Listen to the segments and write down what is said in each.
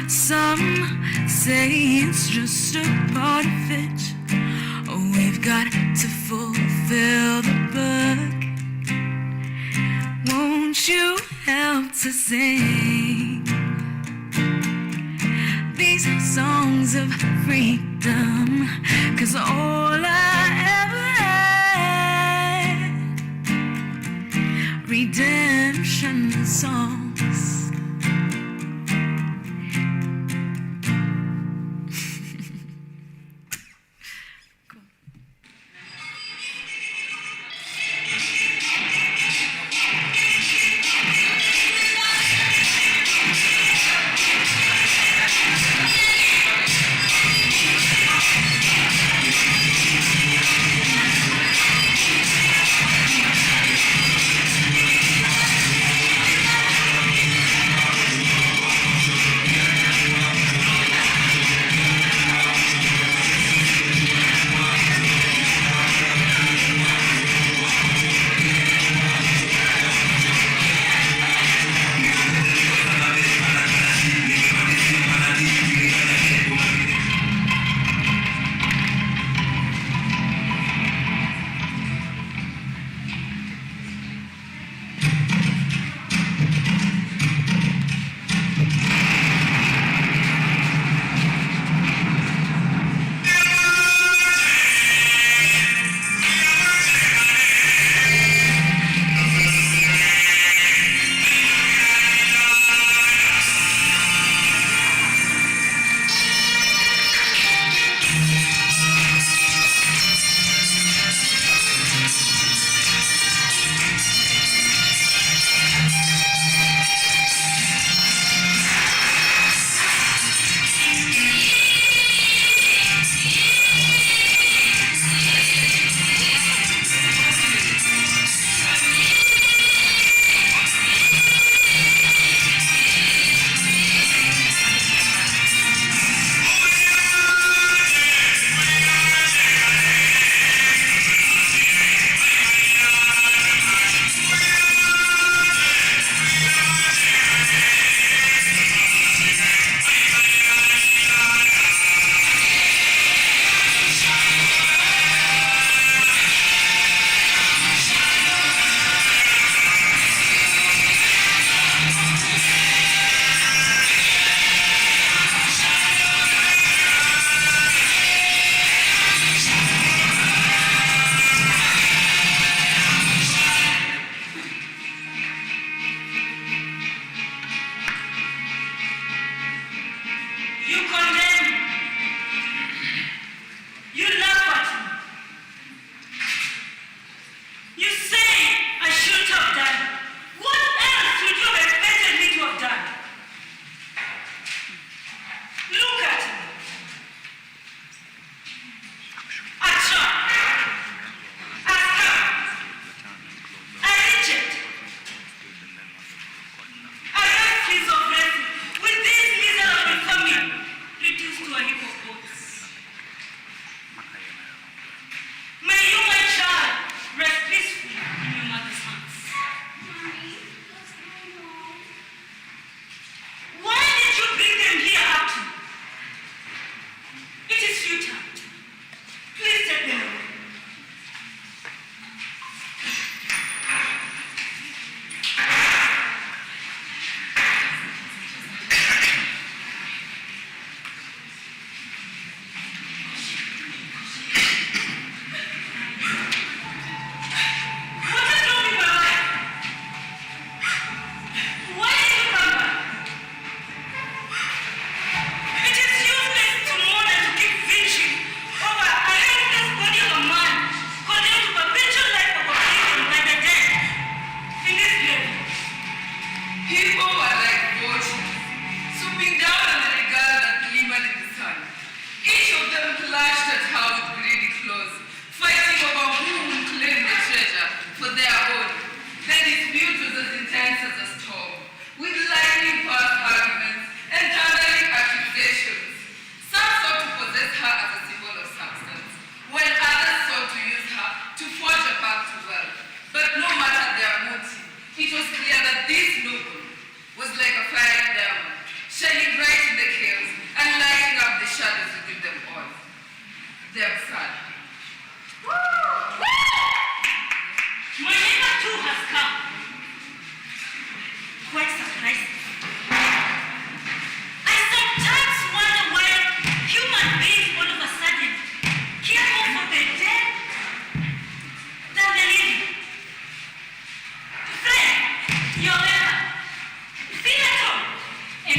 Some say it's just a part of it. We've got to fulfill the book. Won't you help to sing these songs of freedom? 'Cause all I ever had, redemption songs.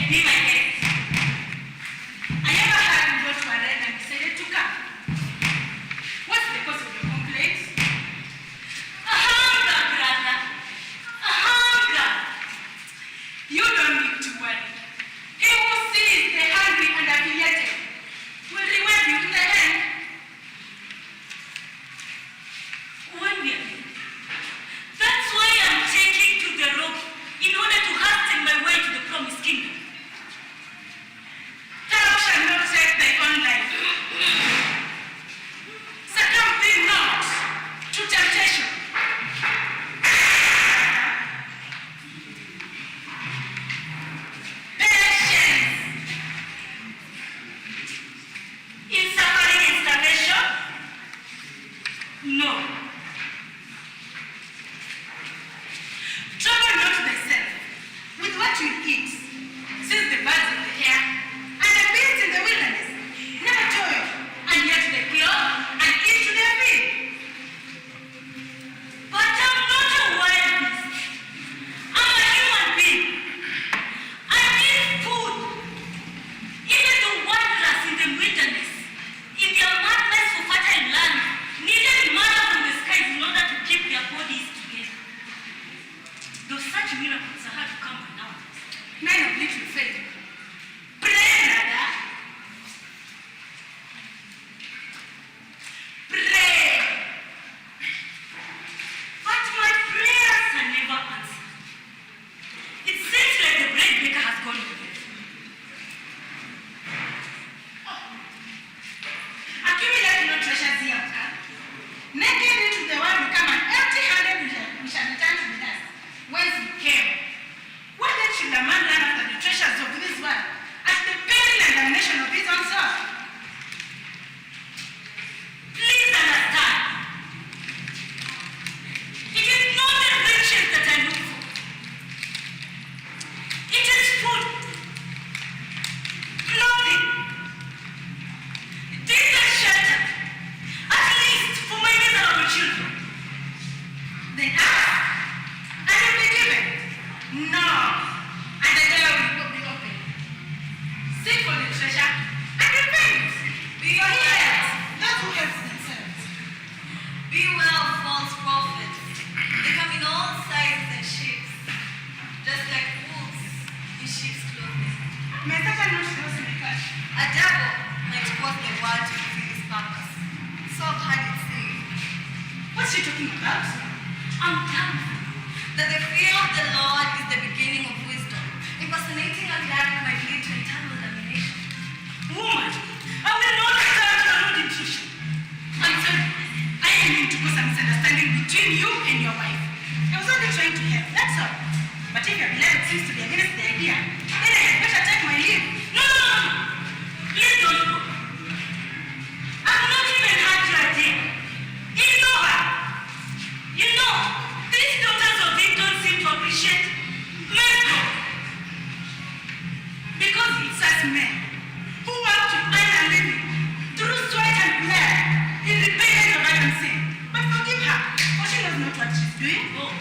be my guest. I never had you go to CAREN and decided to come. What's the cause of your complaints? A hunger, brother. A hunger. You don't need to worry. He who sees the hungry and affiliated will reward you in the end. That's why I'm taking to the rope in order to hasten my way to the promised kingdom. Thou shalt not take thy own life. Succumb thee not to temptation. Patience in suffering and starvation? No. Trouble not thyself with what you eat, since the birds of the air and the beasts in the wilderness never toil, and yet they clothe and eat to their feet. But I'm not a wild beast. I'm a human being. I need food. Even the wanderers in the wilderness, in their madness for fertile land, needed manna from the skies in order to keep their bodies together. Though such miracles are hard to come by now, men of little faith, pray, brother. Pray. But my prayers are never answered. It seems like the bread baker has gone to bed. Accumulate no treasures here on earth. Naked into the world will come, and empty-handed we shall return to the dust whence we came. Why then should a man run after the treasures of this world at the peril and damnation of his own soul? Please understand. It is not the riches that I look for. It is food, clothing, decent shelter, at least for my miserable children. Then ask, and it will be given. No, and the door will be open. Seek for the treasure and repent. Be your healers, not who helps themselves. Beware of false prophets. They come in all sizes and shapes, just like wolves in sheep's clothing. May Satan not those in the church. A devil might cause the world to fulfill his purpose. So I've heard it say What's she talking about? I'm thankful that the fear of the Lord is the beginning of wisdom. Impersonating a life might lead to eternal damnation. Woman, I will not stand for no intuition. I'm sorry. I didn't mean to cause a misunderstanding between you and your wife. I was only trying to help, that's all. But if your beloved seems to be against the idea, then I had better take my leave. No. Please don't go. I've not even had your idea. Ignore her. You know, these daughters of it don't seem to appreciate men go. Because it's us men who want to earn a living through sweat and blood in repayment of Adam's sin. But forgive her, for she knows not what she's doing. Oh,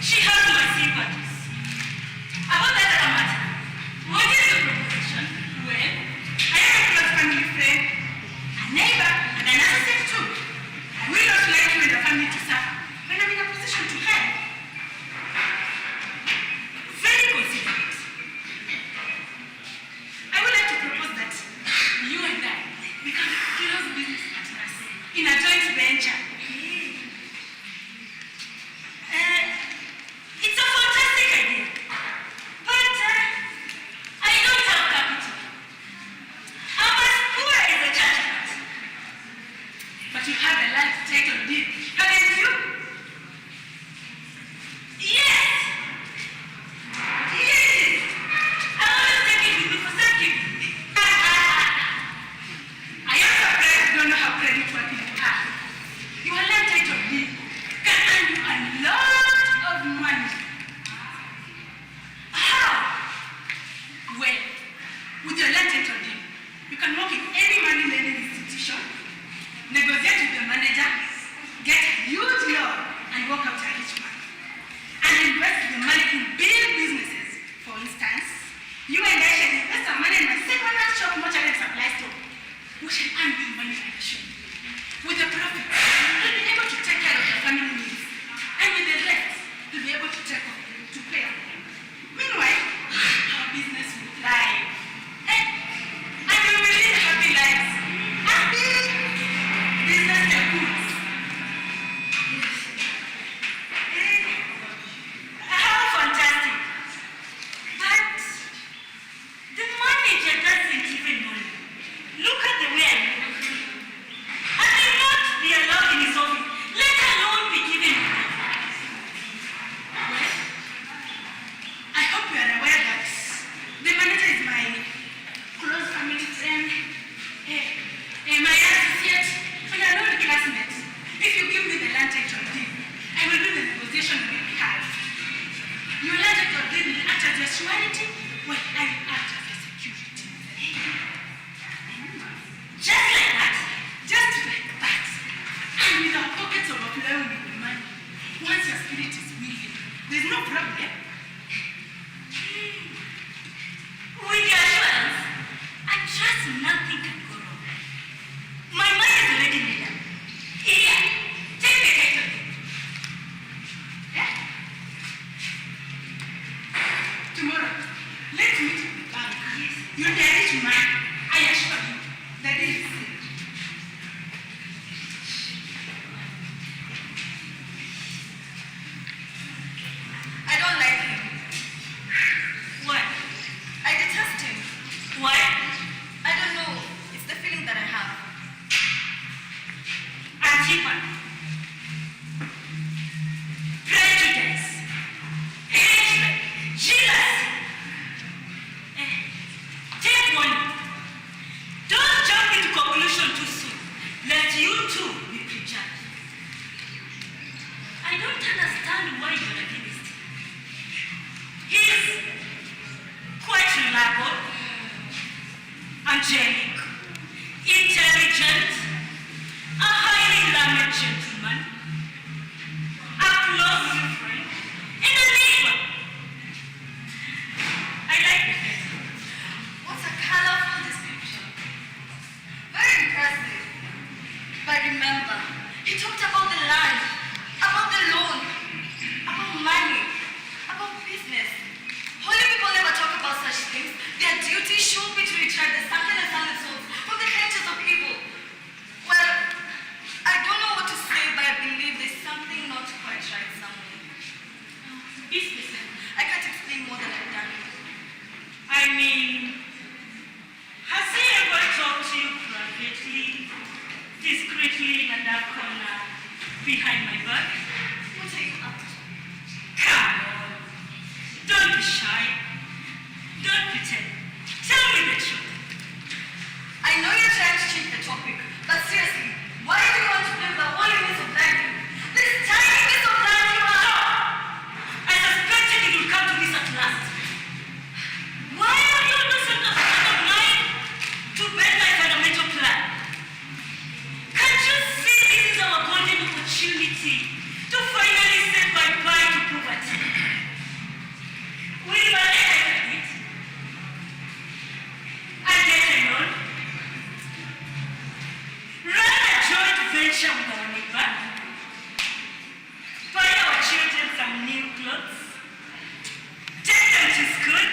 she has my sympathies. About that other matter, what is your proposition? Well, I have a close family friend, a neighbor, and an associate too. I will not like you and the family to suffer when I'm in a position to help. Very considerate. I would like to propose that you and I become close business partners in a joint venture. It's a fantastic idea. But Your daddy's mine. I assure you. Daddy is sick. I don't like him. Why? I detest him. Why? I don't know. It's the feeling that I have. Antipa. Prejudice. Hatred. Jealousy. Take one. Don't jump into conclusion too soon. Let you too be prejudged. I don't understand why you're against him. He's quite reliable, angelic, intelligent, a highly learned gentleman, a close friend, and a neighbor. I like the face. What a colorful description. Very impressive. But remember, he talked about the land, about the loan, about money, about business. Holy people never talk about such things. Their duty should be to retrieve the sunken and silent souls from the clutches of evil. Well, I don't know what to say, but I believe there's something not quite right somewhere. Business. I can't explain more than I've done. I mean, has he ever talked to you privately, discreetly in that corner behind my back? What are you up to? Come on. Don't be shy. Don't pretend. Tell me the truth. I know you're trying to change the topic, but seriously, why do you want to blame the holy piece of land? This tiny piece of land you are. I suspected it would come to this at last. Why are you losing the state of mind to bend my fundamental plan? Can't you see this is our golden opportunity to finally say bye-bye to poverty? Will my it? I get a loan. Run a joint venture with our neighbor. Buy our children some new clothes. Take them to school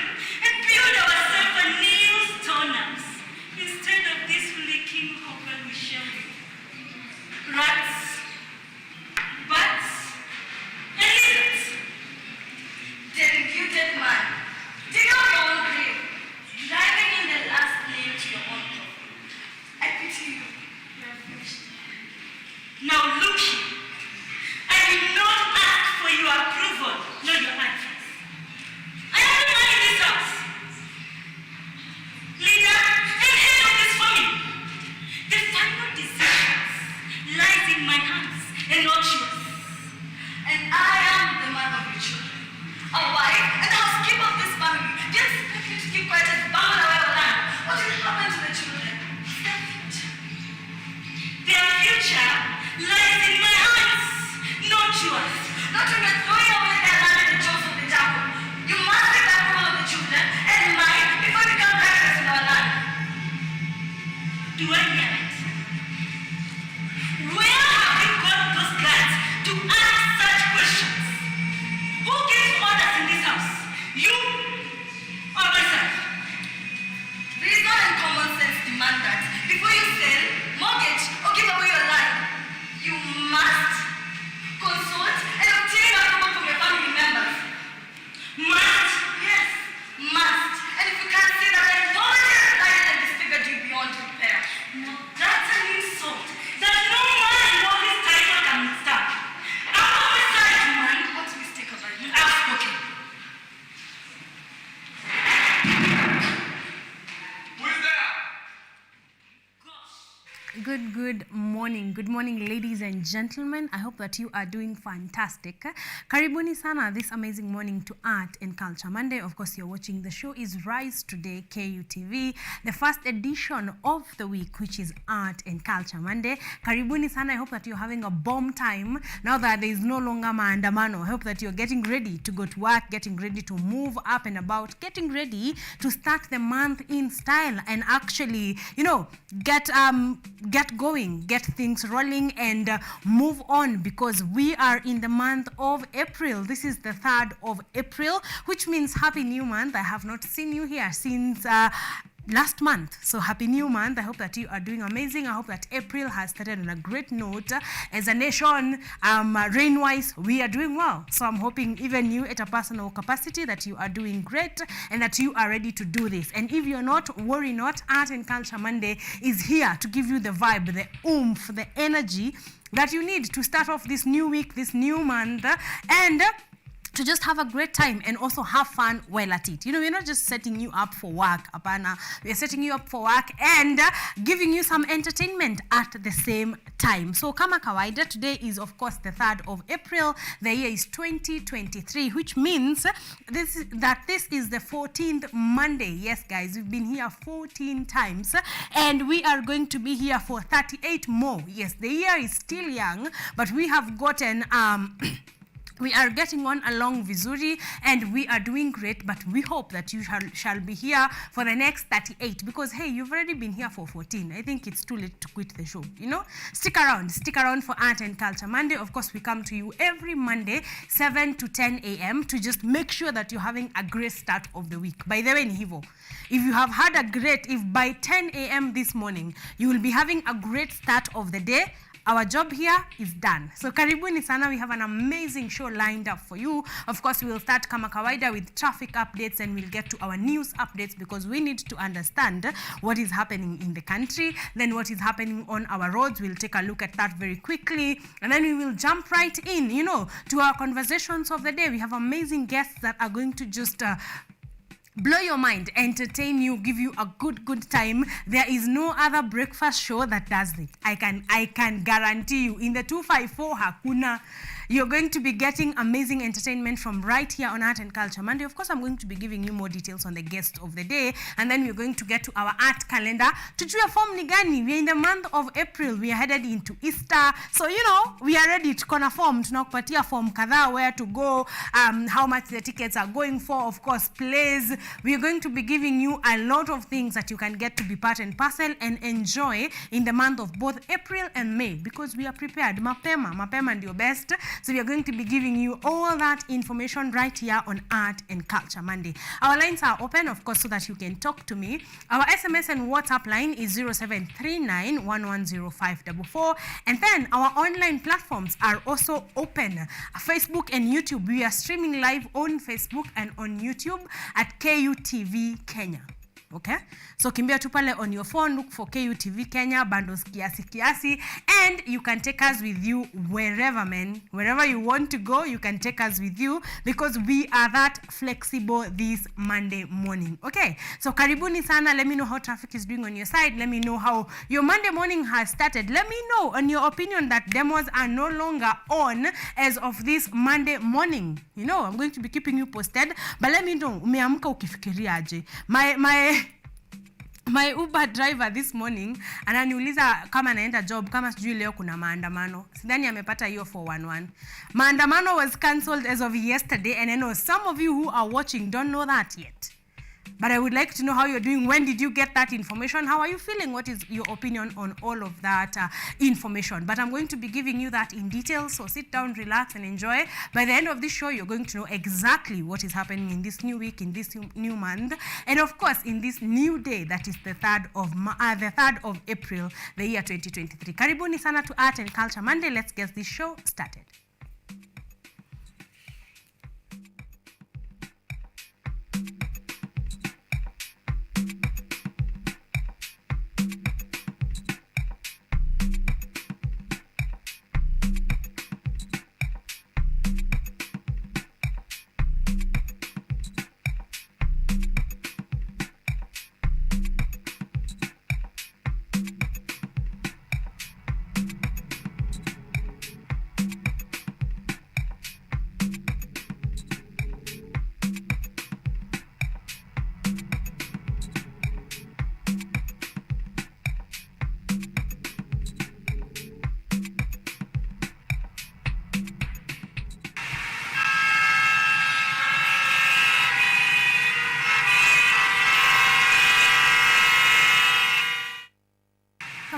and build ourselves a new storehouse instead of this leaking hopper we share with rats, bats, and lizards. Dedicated man. Dig out your own grave. Driving in the last name to your own profit. I pity you. You're finished. Now look here. I did not ask for your approval, nor your advice. I am the man in this house. Leader and head of this family. The final decision lies in my hands and not yours. And I am the mother of your children. A wife and the housekeeper of this family. Do you expect me to keep quiet and bumble away our land? What will happen to the children? Their future. Their future lies in my hands, not yours. Not when you're throwing away their land in the jaws of the devil. You must take the approval of the children and mine before you become reckless in our land. Do I hear it? Where have you got those guts to ask such questions? Who gives orders in this house? You or myself? Reason and common sense demand that before you sell, mortgage, or give away your land, you must consult and obtain approval from your family members. Must? Yes, must. And if you can't see that, then nobody has died and disfigured you beyond repair. Now that's an insult that no man in all this title can withstand. I'm not beside you, man. What mistake have I made? I've spoken. Who is there? Gosh. Good morning. Good morning, ladies and gentlemen. I hope that you are doing fantastic. Karibuni sana this amazing morning to Art and Culture Monday. Of course, you're watching the show is Rise Today KUTV, the first edition of the week, which is Art and Culture Monday. Karibuni sana. I hope that you're having a bomb time now that there is no longer maandamano. I hope that you're getting ready to go to work, getting ready to move up and about, getting ready to start the month in style and actually, get going, get things rolling and move on, because we are in the month of April. This is the 3rd of April, which means happy new month. I have not seen you here since last month. So happy new month. I hope that you are doing amazing. I hope that April has started on a great note. As a nation, rain-wise, we are doing well. So I'm hoping even you at a personal capacity that you are doing great and that you are ready to do this. And if you're not, worry not. Art and Culture Monday is here to give you the vibe, the oomph, the energy that you need to start off this new week, this new month, and to just have a great time and also have fun while at it. You know, we're not just setting you up for work, apana. We're setting you up for work and giving you some entertainment at the same time. So kama kawaida, today is of course the 3rd of April. The year is 2023, which means this is the 14th Monday. Yes, guys, we've been here 14 times and we are going to be here for 38 more. Yes, the year is still young, but we have gotten we are getting on along vizuri and we are doing great, but we hope that you shall be here for the next 38 because, hey, you've already been here for 14. I think it's too late to quit the show, you know? Stick around for Art and Culture Monday. Of course, we come to you every Monday, 7 to 10 a.m. to just make sure that you're having a great start of the week. By the way, Nihivo, if you have had if by 10 a.m. this morning, you will be having a great start of the day, our job here is done. So karibuni sana, we have an amazing show lined up for you. Of course, we'll start kama kawaida with traffic updates and we'll get to our news updates because we need to understand what is happening in the country, then what is happening on our roads. We'll take a look at that very quickly and then we will jump right in, you know, to our conversations of the day. We have amazing guests that are going to just blow your mind, entertain you, give you a good time. There is no other breakfast show that does it. I can guarantee you. In the 254 hakuna. You're going to be getting amazing entertainment from right here on Art and Culture Monday. Of course, I'm going to be giving you more details on the guest of the day, and then we're going to get to our art calendar. Tujua form ni gani? We're in the month of April. We are headed into Easter. So, you know, we are ready to corner form. Tunakupatia form kadhaa, where to go, how much the tickets are going for, of course, plays. We are going to be giving you a lot of things that you can get to be part and parcel and enjoy in the month of both April and May because we are prepared. Mapema ndio best. So we are going to be giving you all that information right here on Art and Culture Monday. Our lines are open, of course, so that you can talk to me. Our SMS and WhatsApp line is 0739110544. And then our online platforms are also open. Facebook and YouTube. We are streaming live on Facebook and on YouTube at KUTV Kenya. Okay, so kimbia tu pale on your phone, look for KUTV Kenya, bundles kiasi, and you can take us with you wherever you want to go. You can take us with you because we are that flexible this Monday morning. Okay, so karibuni sana. Let me know how traffic is doing on your side. Let me know how your Monday morning has started. Let me know on your opinion that demos are no longer on as of this Monday morning. You know, I'm going to be keeping you posted, but let me know umeamka ukifikiria aje. My Uber driver this morning ananiuliza kama naenda job, kama sijui leo kuna maandamano. Sidhani amepata hiyo 411. Maandamano was cancelled as of yesterday, and I know some of you who are watching don't know that yet. But I would like to know how you're doing. When did you get that information? How are you feeling? What is your opinion on all of that information? But I'm going to be giving you that in detail. So sit down, relax, and enjoy. By the end of this show, you're going to know exactly what is happening in this new week, in this new month, and of course, in this new day that is the 3rd of April, the year 2023. Karibuni sana to Art and Culture Monday. Let's get this show started.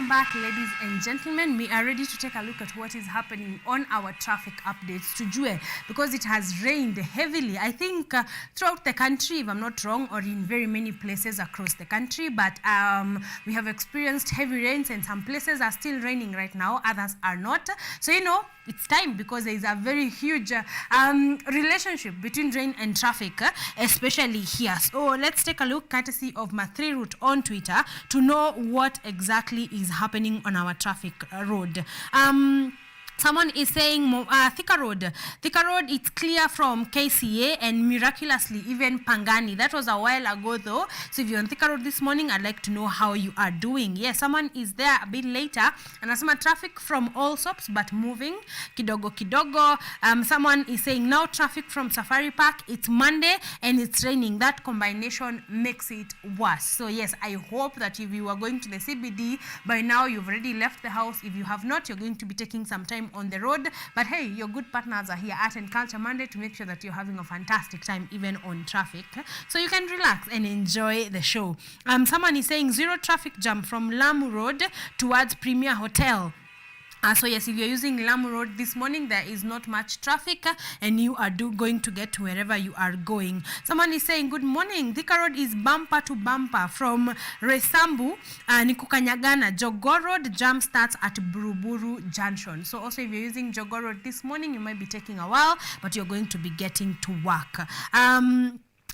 Welcome back, ladies and gentlemen. We are ready to take a look at what is happening on our traffic updates tujue, because it has rained heavily, I think throughout the country, if I'm not wrong, or in very many places across the country. But we have experienced heavy rains, and some places are still raining right now, others are not. So it's time, because there is a very huge relationship between rain and traffic, especially here. So let's take a look, courtesy of Mathri Route on Twitter, to know what exactly is happening on our traffic road. Someone is saying Thika Road, it's clear from KCA and miraculously even Pangani. That was a while ago though. So if you're on Thika Road this morning, I'd like to know how you are doing. Yes, someone is there a bit later, and asema traffic from all stops but moving kidogo kidogo. Someone is saying now traffic from Safari Park. It's Monday and it's raining. That combination makes it worse. So yes, I hope that if you are going to the CBD by now, you've already left the house. If you have not, you're going to be taking some time on the road. But hey, your good partners are here, Art and Culture Monday, to make sure that you're having a fantastic time even on traffic, so you can relax and enjoy the show. Someone is saying zero traffic jam from Lamu Road towards Premier Hotel. So yes, if you're using Lamu Road this morning, there is not much traffic, and you are going to get to wherever you are going. Someone is saying, good morning, Thika Road is bumper to bumper from Resambu, Nikukanyagana. Jogoo Road jam starts at Buruburu Junction. So also if you're using Jogoo Road this morning, you might be taking a while, but you're going to be getting to work.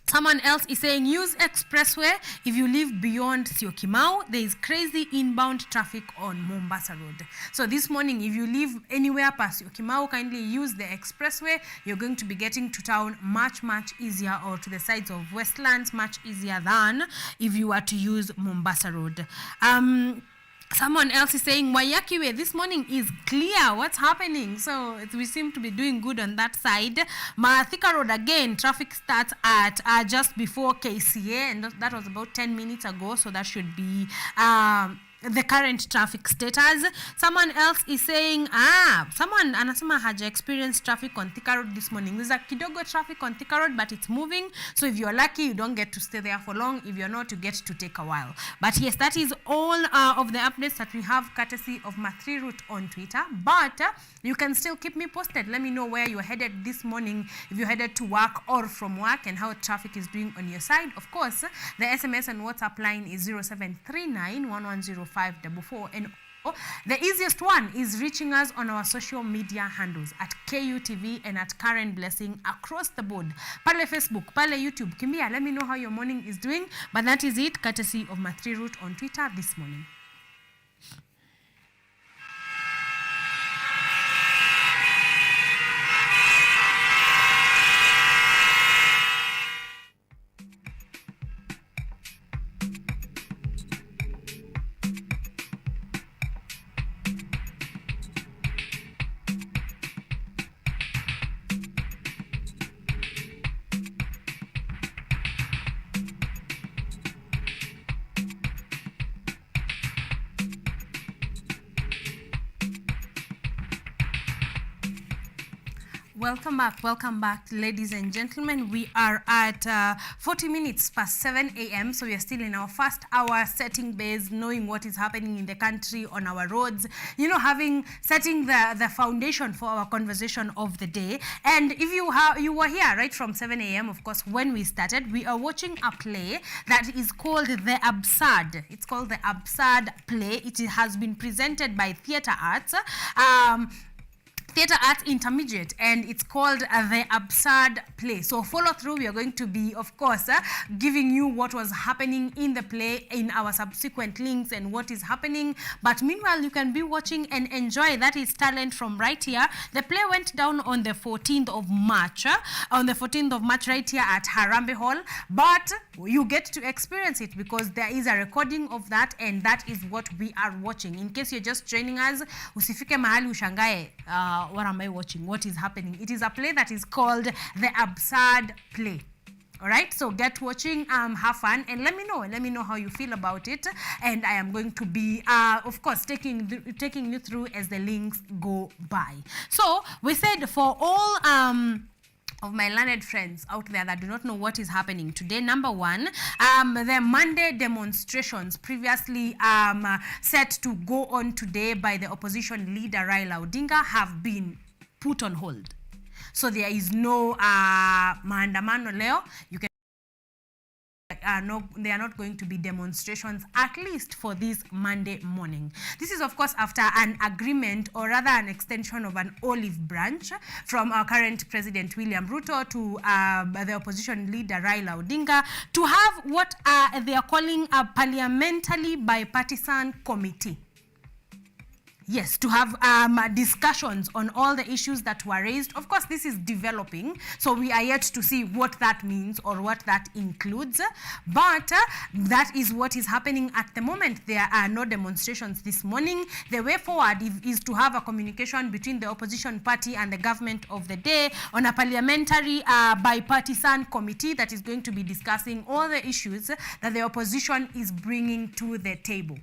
Someone else is saying use expressway if you live beyond Syokimau. There is crazy inbound traffic on Mombasa Road. So this morning, if you live anywhere past Syokimau, kindly use the expressway. You're going to be getting to town much easier, or to the sides of Westlands much easier than if you were to use Mombasa Road. Someone else is saying Wayaki Way this morning is clear. What's happening? So we seem to be doing good on that side. Thika Road again, traffic starts at just before KCA, and that was about 10 minutes ago. So that should be the current traffic status. Someone else is saying someone anasema haja experienced traffic on Thika Road this morning. There's a kidogo traffic on Thika Road, but it's moving, so if you're lucky, you don't get to stay there for long. If you're not, you get to take a while. But yes, that is all of the updates that we have, courtesy of Mathri Route on Twitter. But you can still keep me posted. Let me know where you're headed this morning, if you're headed to work or from work, and how traffic is doing on your side. Of course, the SMS and WhatsApp line is 0739 110544, and the easiest one is reaching us on our social media handles at KUTV and at Karen Blessing across the board. Pale Facebook, pale YouTube. Kimbia, let me know how your morning is doing. But that is it, courtesy of Mathri Route on Twitter this morning. Welcome back, ladies and gentlemen. We are at 40 minutes past 7 a.m. So we are still in our first hour, setting base, knowing what is happening in the country, on our roads, setting the foundation for our conversation of the day. And if you were here right from 7 a.m., of course, when we started, we are watching a play that is called The Absurd. It's called The Absurd Play. It has been presented by Theatre Arts. Theatre Arts Intermediate, and it's called The Absurd Play. So follow through. We are going to be, of course, giving you what was happening in the play in our subsequent links and what is happening. But meanwhile, you can be watching and enjoy. That is talent from right here. The play went down on the 14th of March. Right here at Harambee Hall. But you get to experience it because there is a recording of that, and that is what we are watching. In case you're just joining us, usifike mahali ushangae, what am I watching? What is happening? It is a play that is called The Absurd Play. All right, so get watching, have fun, and let me know how you feel about it. And I am going to be, of course, taking you through as the links go by. So we said for all of my learned friends out there that do not know what is happening today. Number one, the Monday demonstrations previously set to go on today by the opposition leader Raila Odinga have been put on hold. So there is no maandamano leo. You can they are not going to be demonstrations, at least for this Monday morning. This is, of course, after an agreement, or rather an extension of an olive branch from our current President William Ruto to the opposition leader Raila Odinga to have what they are calling a parliamentary bipartisan committee. Yes, to have discussions on all the issues that were raised. Of course, this is developing, so we are yet to see what that means or what that includes. But that is what is happening at the moment. There are no demonstrations this morning. The way forward is to have a communication between the opposition party and the government of the day on a parliamentary bipartisan committee that is going to be discussing all the issues that the opposition is bringing to the table.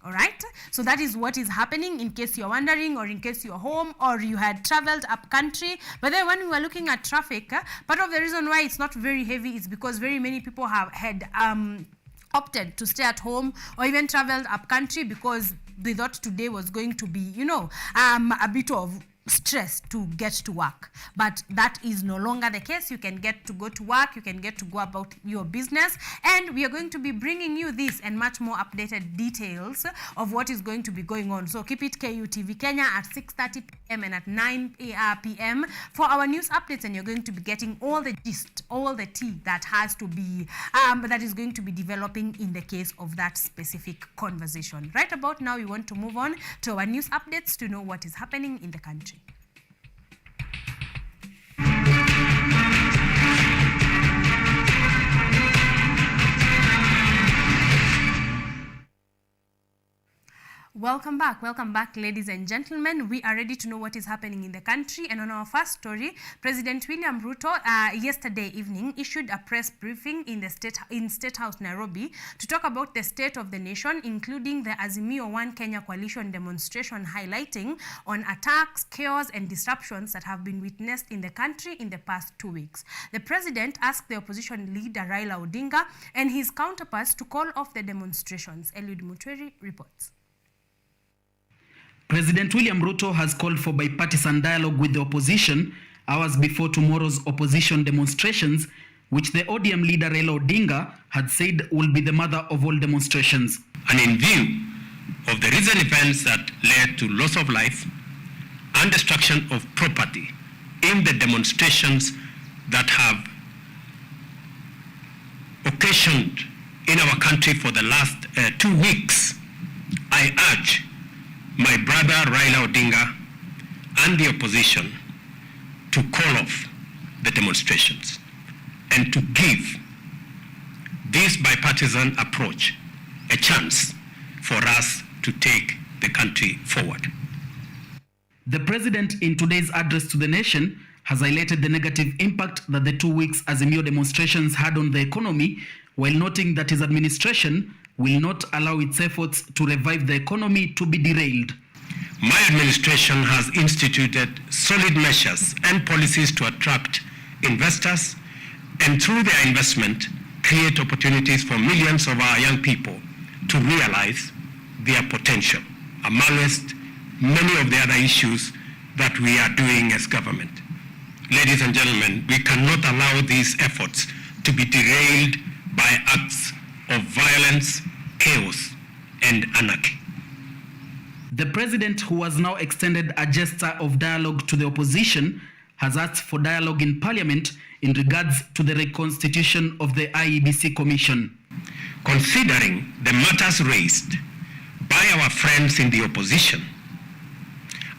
All right, so that is what is happening, in case you're wondering, or in case you're home or you had traveled up country. But then when we were looking at traffic, part of the reason why it's not very heavy is because very many people had opted to stay at home or even traveled up country because they thought today was going to be, you know, a bit of stress to get to work. But that is no longer the case. You can get to go to work, you can get to go about your business, and we are going to be bringing you this and much more updated details of what is going to be going on. So keep it KUTV Kenya at 6:30 p.m. and at 9 p.m. for our news updates, and you're going to be getting all the gist, all the tea that has to be that is going to be developing in the case of that specific conversation. Right about now, we want to move on to our news updates to know what is happening in the country. Welcome back, ladies and gentlemen. We are ready to know what is happening in the country. And on our first story, President William Ruto yesterday evening issued a press briefing in State House, Nairobi, to talk about the state of the nation, including the Azimio One Kenya coalition demonstration, highlighting on attacks, chaos, and disruptions that have been witnessed in the country in the past 2 weeks. The president asked the opposition leader Raila Odinga and his counterparts to call off the demonstrations. Eliud Mutweri reports. President William Ruto has called for bipartisan dialogue with the opposition hours before tomorrow's opposition demonstrations, which the ODM leader Raila Odinga had said will be the mother of all demonstrations. And in view of the recent events that led to loss of life and destruction of property in the demonstrations that have occasioned in our country for the last 2 weeks, I urge my brother Raila Odinga and the opposition to call off the demonstrations and to give this bipartisan approach a chance for us to take the country forward. The president, in today's address to the nation, has highlighted the negative impact that the 2 weeks Azimio demonstrations had on the economy, while noting that his administration will not allow its efforts to revive the economy to be derailed. My administration has instituted solid measures and policies to attract investors and through their investment create opportunities for millions of our young people to realize their potential, amongst many of the other issues that we are doing as government. Ladies and gentlemen, we cannot allow these efforts to be derailed by acts of violence, chaos, and anarchy. The president, who has now extended a gesture of dialogue to the opposition, has asked for dialogue in parliament in regards to the reconstitution of the IEBC Commission. Considering the matters raised by our friends in the opposition,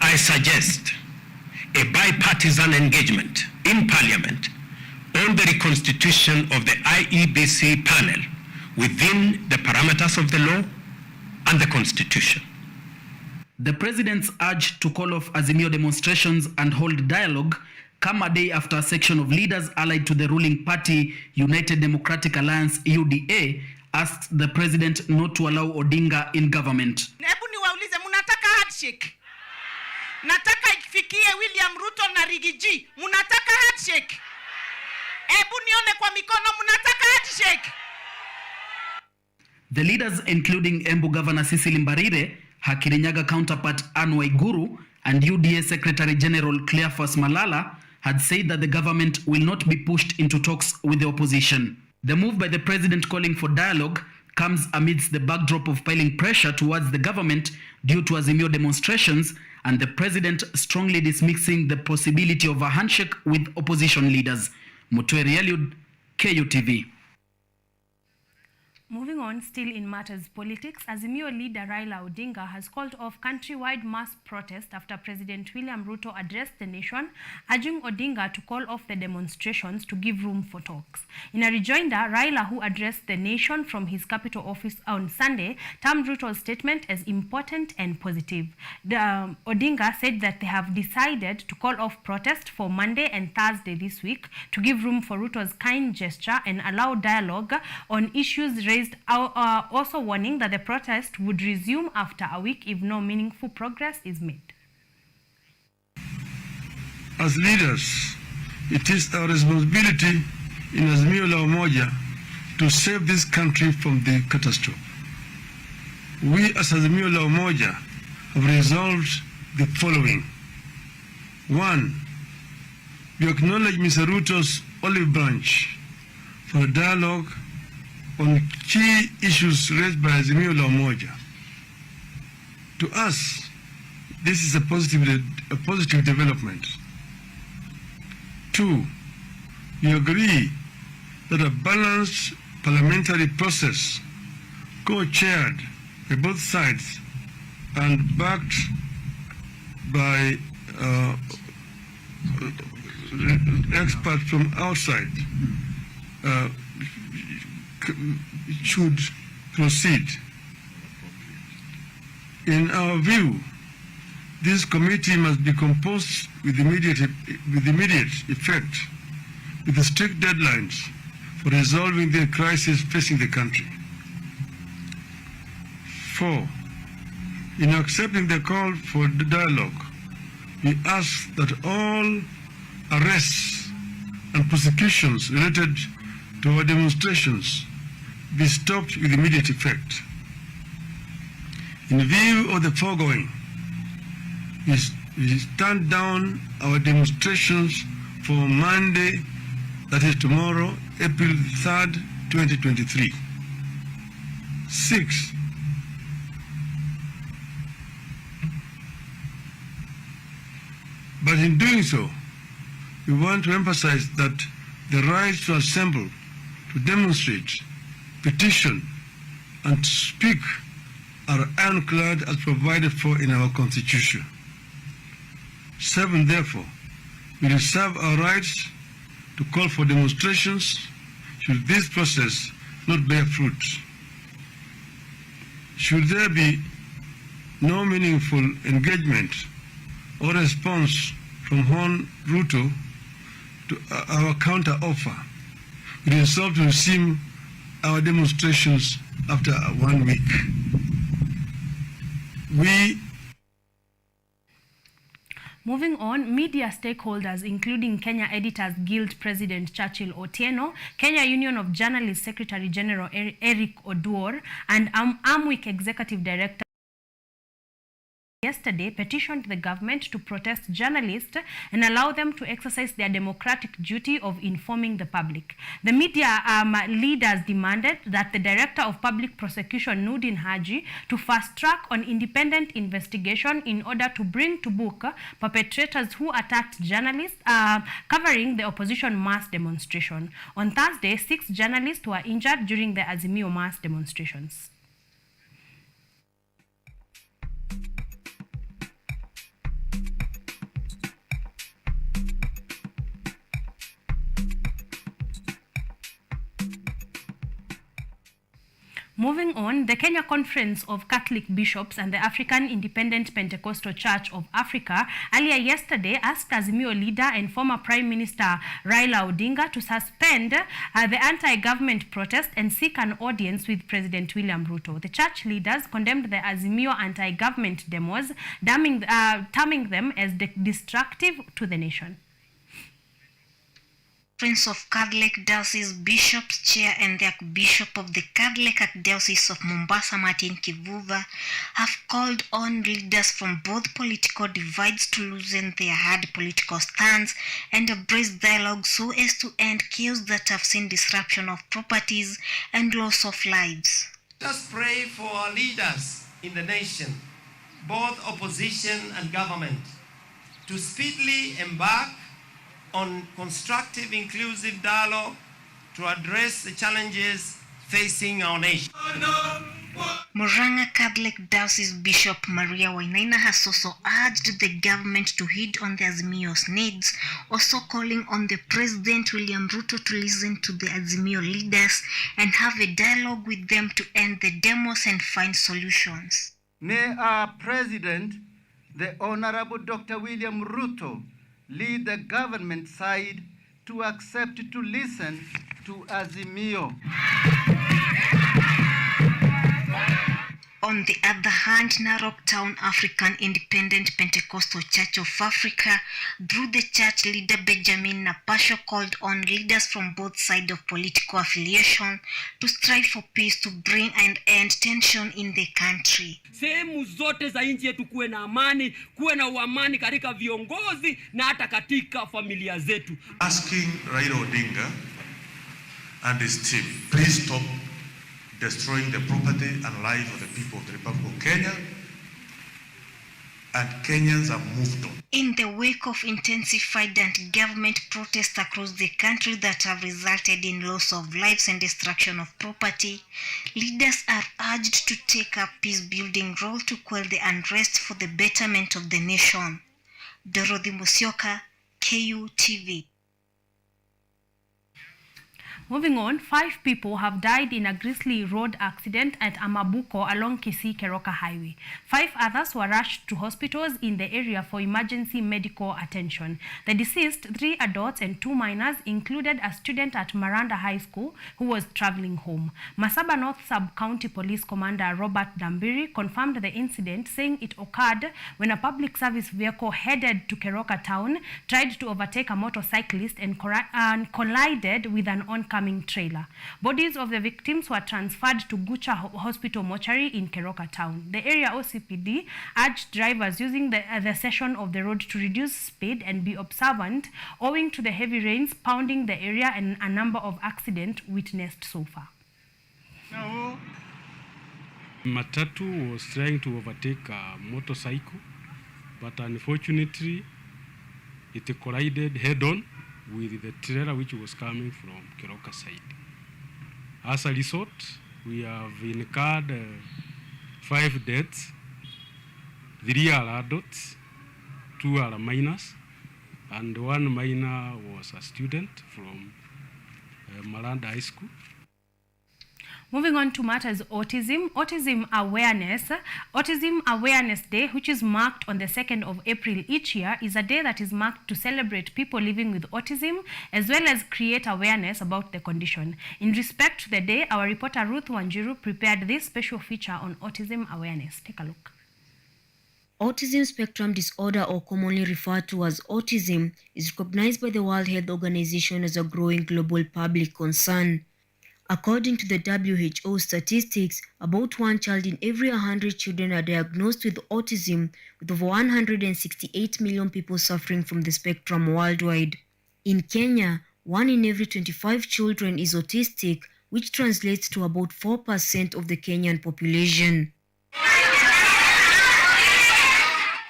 I suggest a bipartisan engagement in parliament on the reconstitution of the IEBC panel within the parameters of the law and the Constitution. The president's urge to call off Azimio demonstrations and hold dialogue come a day after a section of leaders allied to the ruling party United Democratic Alliance UDA asked the president not to allow Odinga in government. Hebu niwaulize, mnataka handshake? Nataka ifikie William Ruto na Rigiji. Mnataka handshake? Hebu nione kwa mikono, mnataka handshake? The leaders, including Embu Governor Cecily Mbarire, her Kirinyaga counterpart Anne Waiguru, and UDA Secretary General Cleophas Malala, had said that the government will not be pushed into talks with the opposition. The move by the president calling for dialogue comes amidst the backdrop of piling pressure towards the government due to Azimio demonstrations and the president strongly dismissing the possibility of a handshake with opposition leaders. Mutweri Eliud, KUTV. Moving on, still in matters politics, Azimio leader Raila Odinga has called off countrywide mass protest after President William Ruto addressed the nation, urging Odinga to call off the demonstrations to give room for talks. In a rejoinder, Raila, who addressed the nation from his capital office on Sunday, termed Ruto's statement as important and positive. Odinga said that they have decided to call off protest for Monday and Thursday this week to give room for Ruto's kind gesture and allow dialogue on issues raised, also warning that the protest would resume after a week if no meaningful progress is made. As leaders, it is our responsibility in Azimio la Umoja to save this country from the catastrophe. We as Azimio la Umoja have resolved the following. 1. We acknowledge Mr. Ruto's olive branch for dialogue on key issues raised by Azimio la Umoja. To us, this is a positive development. 2. We agree that a balanced parliamentary process, co-chaired by both sides and backed by experts from outside, should proceed. In our view, this committee must be composed with immediate effect, with strict deadlines for resolving the crisis facing the country. 4. In accepting the call for the dialogue, we ask that all arrests and prosecutions related to our demonstrations be stopped with immediate effect. In view of the foregoing, we stand down our demonstrations for Monday, that is tomorrow, April 3rd, 2023. 6. But in doing so, we want to emphasize that the right to assemble, to demonstrate, petition, and speak are ironclad as provided for in our Constitution. 7. Therefore, we reserve our rights to call for demonstrations should this process not bear fruit. Should there be no meaningful engagement or response from Juan Ruto to our counter-offer, we resolve to resume our demonstrations after 1 week. Moving on, media stakeholders, including Kenya Editors Guild President Churchill Otieno, Kenya Union of Journalists Secretary General Eric Oduor, and Amwick Executive Director yesterday petitioned the government to protest journalists and allow them to exercise their democratic duty of informing the public. The media leaders demanded that the Director of Public Prosecution, Nudin Haji, to fast-track on independent investigation in order to bring to book perpetrators who attacked journalists covering the opposition mass demonstration. On Thursday, 6 journalists were injured during the Azimio mass demonstrations. Moving on, the Kenya Conference of Catholic Bishops and the African Independent Pentecostal Church of Africa earlier yesterday asked Azimio leader and former Prime Minister Raila Odinga to suspend the anti-government protest and seek an audience with President William Ruto. The church leaders condemned the Azimio anti-government demos, terming them as destructive to the nation. Prince of Catholic Diocese Bishops Chair and the Archbishop of the Catholic Archdiocese of Mombasa, Martin Kivuva, have called on leaders from both political divides to loosen their hard political stance and embrace dialogue so as to end chaos that have seen disruption of properties and loss of lives. Let us pray for our leaders in the nation, both opposition and government, to speedily embark on constructive, inclusive dialogue to address the challenges facing our nation. Murang'a Catholic Diocese Bishop Maria Wainaina has also urged the government to heed on the Azimio's needs, also calling on the President William Ruto to listen to the Azimio leaders and have a dialogue with them to end the demos and find solutions. May our President, the Honorable Dr. William Ruto, lead the government side to accept to listen to Azimio. On the other hand, Narok Town African Independent Pentecostal Church of Africa, through the church leader Benjamin Napasho, called on leaders from both sides of political affiliation to strive for peace to bring and end tension in the country. Sehemu zote za nchi yetu kuwe na amani, kuwe na uamani katika viongozi na hata katika familia zetu. Asking Raila Odinga and his team, please stop destroying the property and life of the people of the Republic of Kenya, and Kenyans have moved on. In the wake of intensified anti-government protests across the country that have resulted in loss of lives and destruction of property, leaders are urged to take a peace-building role to quell the unrest for the betterment of the nation. Dorothy Musyoka, KU TV. Moving on, 5 people have died in a grisly road accident at Amabuko along Kisii-Keroka Highway. 5 others were rushed to hospitals in the area for emergency medical attention. The deceased, 3 adults and 2 minors, included a student at Maranda High School who was traveling home. Masaba North Sub-County Police Commander Robert Dambiri confirmed the incident, saying it occurred when a public service vehicle headed to Keroka town tried to overtake a motorcyclist and collided with an oncoming trailer. Bodies of the victims were transferred to Gucha Hospital mortuary in Keroka town. The area OCPD urged drivers using the section of the road to reduce speed and be observant, owing to the heavy rains pounding the area and a number of accidents witnessed so far. Matatu was trying to overtake a motorcycle, but unfortunately it collided head-on with the trailer which was coming from Keroka side. As a result, we have incurred 5 deaths. 3 are adults, 2 are minors, and 1 minor was a student from Maranda High School. Moving on to matters autism. Autism Awareness Day, which is marked on the 2nd of April each year, is a day that is marked to celebrate people living with autism as well as create awareness about the condition. In respect to the day, our reporter Ruth Wanjiru prepared this special feature on autism awareness. Take a look. Autism spectrum disorder, or commonly referred to as autism, is recognized by the World Health Organization as a growing global public concern. According to the WHO statistics, about 1 child in every 100 children are diagnosed with autism, with over 168 million people suffering from the spectrum worldwide. In Kenya, 1 in every 25 children is autistic, which translates to about 4% of the Kenyan population.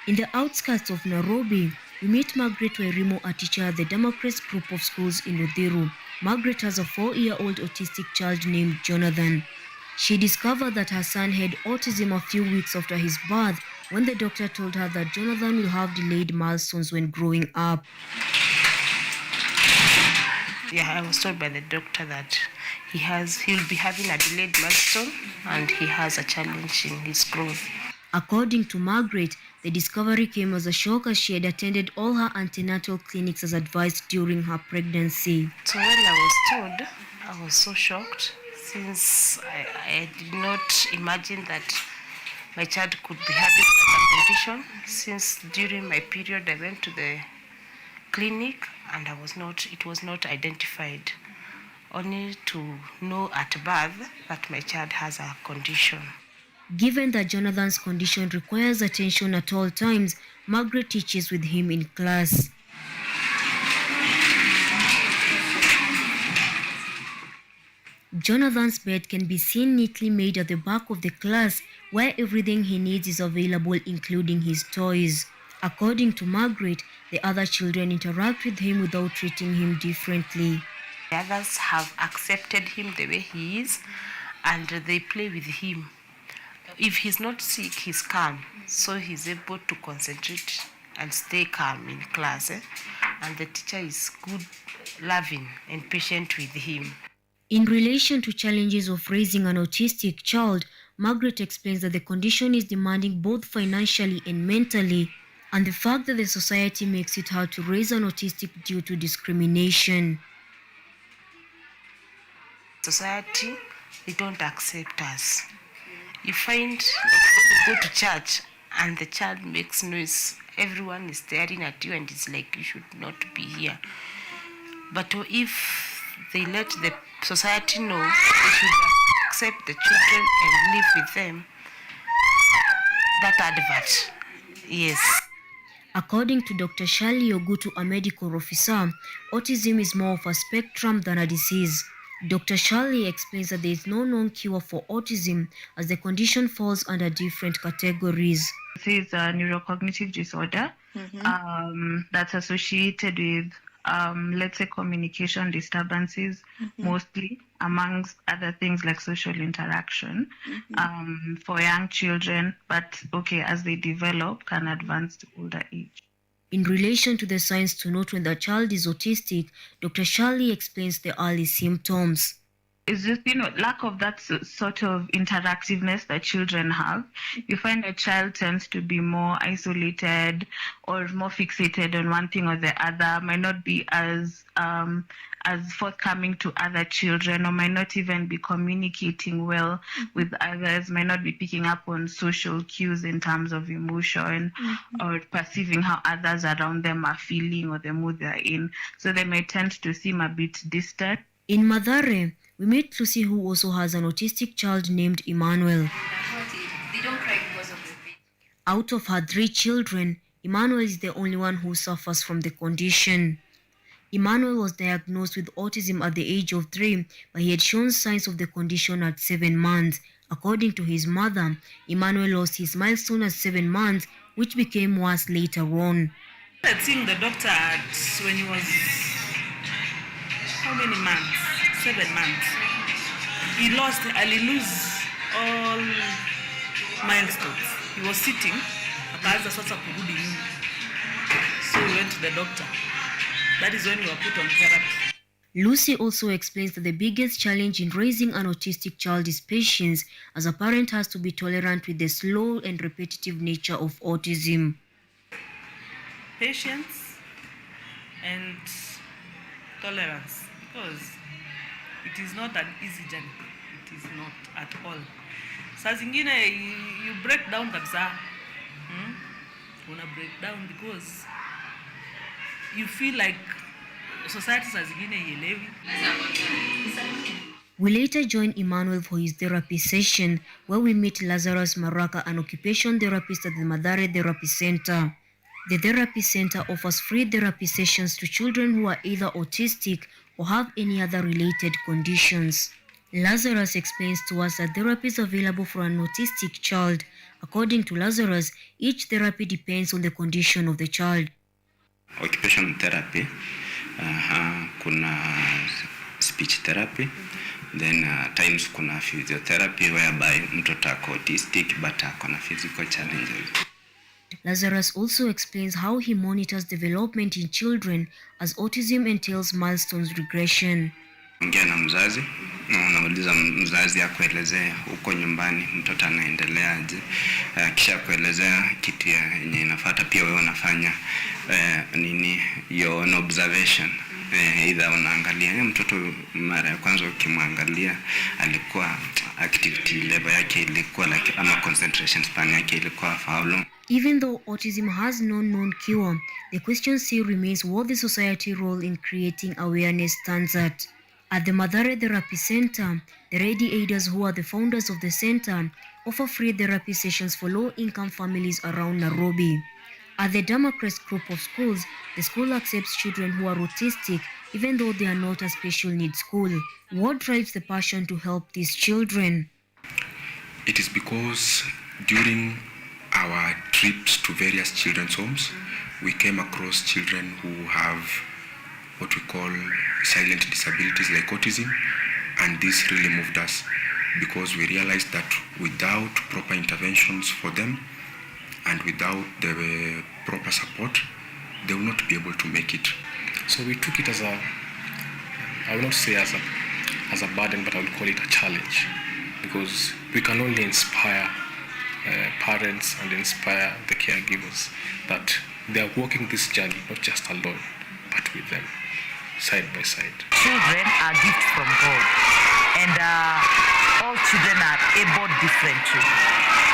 In the outskirts of Nairobi, we meet Margaret Wairimo, a teacher at the Democrats group of schools in Uthiru. Margaret has a 4-year-old autistic child named Jonathan. She discovered that her son had autism a few weeks after his birth, when the doctor told her that Jonathan will have delayed milestones when growing up. Yeah, I was told by the doctor that he'll be having a delayed milestone and he has a challenge in his growth. According to Margaret, the discovery came as a shock as she had attended all her antenatal clinics as advised during her pregnancy. So when I was told, I was so shocked since I did not imagine that my child could be having such a condition, since during my period I went to the clinic and it was not identified, only to know at birth that my child has a condition. Given that Jonathan's condition requires attention at all times, Margaret teaches with him in class. Jonathan's bed can be seen neatly made at the back of the class, where everything he needs is available, including his toys. According to Margaret, the other children interact with him without treating him differently. The others have accepted him the way he is and they play with him. If he's not sick, he's calm, so he's able to concentrate and stay calm in class. And the teacher is good, loving, and patient with him. In relation to challenges of raising an autistic child, Margaret explains that the condition is demanding both financially and mentally, and the fact that the society makes it hard to raise an autistic due to discrimination. Society, they don't accept us. You find that when you go to church and the child makes noise, everyone is staring at you and it's like, you should not be here. But if they let the society know they should accept the children and live with them, that advert, yes. According to Dr. Shali Ogutu, a medical officer, autism is more of a spectrum than a disease. Dr. Shali explains that there is no known cure for autism as the condition falls under different categories. This is a neurocognitive disorder that's associated with, let's say, communication disturbances, mostly, amongst other things like social interaction for young children, but as they develop, can advance to older age. In relation to the signs to note when the child is autistic, Dr. Shali explains the early symptoms. It's just, lack of that sort of interactiveness that children have. You find a child tends to be more isolated or more fixated on one thing or the other, might not be as forthcoming to other children, or might not even be communicating well with others, might not be picking up on social cues in terms of emotion or perceiving how others around them are feeling or the mood they're in. So they may tend to seem a bit distant. In Mathare, we met Lucy, who also has an autistic child named Emmanuel. They don't cry because of the pain. Out of her 3 children, Emmanuel is the only one who suffers from the condition. Emmanuel was diagnosed with autism at the age of 3, but he had shown signs of the condition at 7 months. According to his mother, Emmanuel lost his milestone at 7 months, which became worse later on. I had seen the doctor when he was, how many months? 7 months. He lose all milestones. He was sitting, akaanza sasa kurudi nyuma. So we went to the doctor. That is when we were put on therapy. Lucy also explains that the biggest challenge in raising an autistic child is patience, as a parent has to be tolerant with the slow and repetitive nature of autism. Patience and tolerance, because it is not an easy journey. It is not at all. Saa zingine you break down kabisa. Una break down because you feel like society saa zingine ielewi. We later joined Emmanuel for his therapy session, where we meet Lazarus Maraka, an occupation therapist at the Mathare Therapy Center. The therapy center offers free therapy sessions to children who are either autistic or have any other related conditions. Lazarus explains to us that therapy is available for an autistic child. According to Lazarus, each therapy depends on the condition of the child. Occupation therapy, kuna speech therapy, then times kuna physiotherapy whereby mtoto ako autistic but ako na physical challenges. Lazarus also explains how he monitors development in children, as autism entails milestones regression. Ongea na mzazi na unauliza mzazi akuelezee huko nyumbani mtoto anaendeleaje, kisha kuelezea kitu yenye inafuata pia wewe unafanya nini your observation. Either unaangalia mtoto mara ya kwanza ukimwangalia alikuwa activity level yake ilikuwa like ama concentration span yake ilikuwa for how long. Even though autism has no known cure, the question still remains what the society role in creating awareness stands at. At the Mathare Therapy Center, the Ready Aiders, who are the founders of the center, offer free therapy sessions for low-income families around Nairobi. At the Democrats group of schools, the school accepts children who are autistic even though they are not a special needs school. What drives the passion to help these children? It is because during our trips to various children's homes, we came across children who have what we call silent disabilities like autism, and this really moved us because we realized that without proper interventions for them and without the proper support, they will not be able to make it. So we took it as a, I will not say as a burden, but I will call it a challenge, because we can only inspire parents and inspire the caregivers that they are walking this journey not just alone, but with them, side by side. Children are gifts from God, and all children are able differently.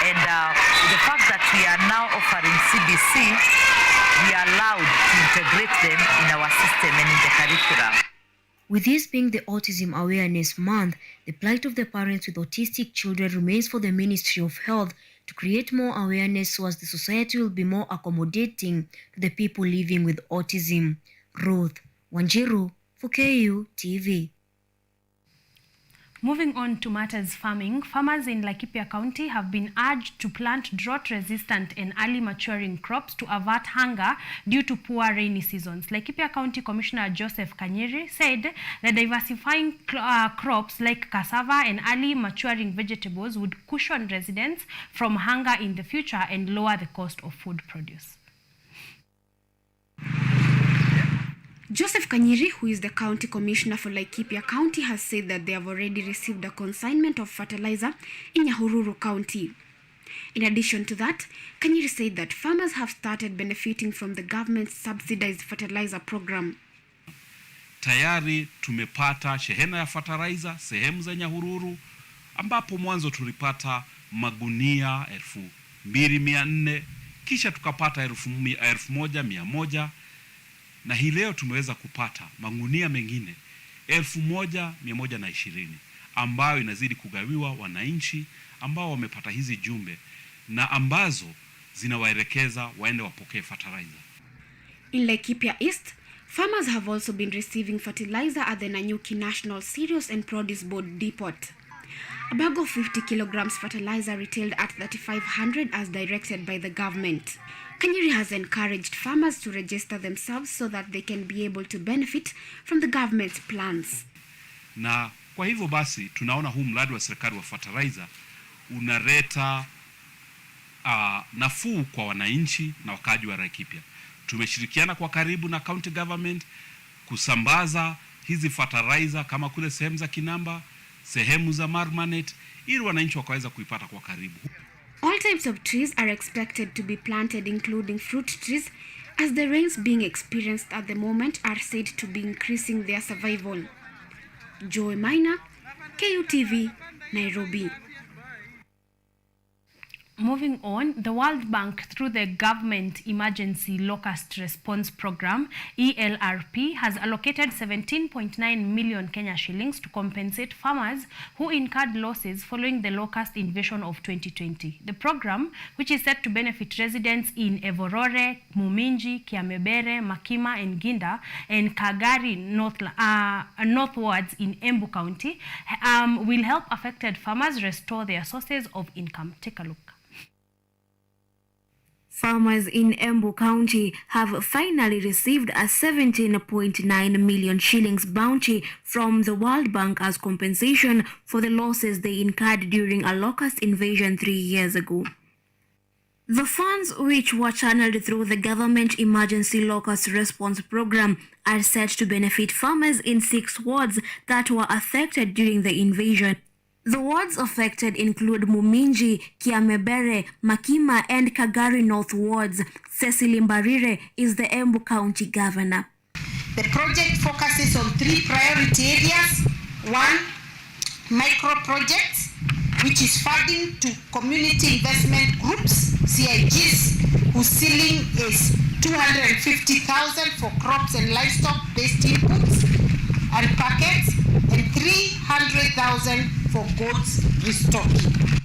And the fact that we are now offering CBC, we are allowed to integrate them in our system and in the curriculum. With this being the Autism Awareness Month, the plight of the parents with autistic children remains for the Ministry of Health to create more awareness so as the society will be more accommodating to the people living with autism. Ruth Wanjiru for KU TV. Moving on to matters farming, farmers in Laikipia County have been urged to plant drought-resistant and early maturing crops to avert hunger due to poor rainy seasons. Laikipia County Commissioner Joseph Kanyiri said that diversifying crops like cassava and early maturing vegetables would cushion residents from hunger in the future and lower the cost of food produce. Joseph Kanyiri, who is the county commissioner for Laikipia County, has said that they have already received a consignment of fertilizer in Nyahururu County. In addition to that, Kanyiri said that farmers have started benefiting from the government's subsidized fertilizer program. Tayari tumepata shehena ya fertilizer sehemu za Nyahururu, ambapo mwanzo tulipata magunia 2,400, kisha tukapata 1,100, na hii leo tumeweza kupata magunia mengine 1,120 ambayo inazidi kugawiwa wananchi ambao wamepata hizi jumbe na ambazo zinawaelekeza waende wapokee fertilizer. In Laikipia East, farmers have also been receiving fertilizer at the Nanyuki National Cereals and Produce Board Depot. A bag of 50 kilograms fertilizer retailed at 3,500 as directed by the government. Kanyiri has encouraged farmers to register themselves so that they can be able to benefit from the government's plans. Na kwa hivyo basi tunaona huu mradi wa serikali wa fertilizer unaleta nafuu kwa wananchi na wakaji wa Laikipia. Tumeshirikiana kwa karibu na county government kusambaza hizi fertilizer kama kule sehemu za Kinamba, sehemu za Marmanet, ili wananchi wakaweza kuipata kwa karibu. All types of trees are expected to be planted, including fruit trees, as the rains being experienced at the moment are said to be increasing their survival. Joy Minor, KUTV, Nairobi. Moving on, the World Bank, through the Government Emergency Locust Response Program, ELRP, has allocated 17.9 million Kenya shillings to compensate farmers who incurred losses following the locust invasion of 2020. The program, which is set to benefit residents in Evorore, Muminji, Kiamebere, Makima, and Ginda, and Kagari northwards in Embu County, will help affected farmers restore their sources of income. Take a look. Farmers in Embu County have finally received a 17.9 million shillings bounty from the World Bank as compensation for the losses they incurred during a locust invasion 3 years ago. The funds, which were channeled through the Government Emergency Locust Response Program, are set to benefit farmers in 6 wards that were affected during the invasion. The wards affected include Muminji, Kiamebere, Makima, and Kagari North wards. Cecily Mbarire is the Embu County Governor. The project focuses on 3 priority areas. 1, micro projects, which is funding to community investment groups, CIGs, whose ceiling is 250,000 for crops and livestock-based inputs and packets, and 300,000 for goats restocking.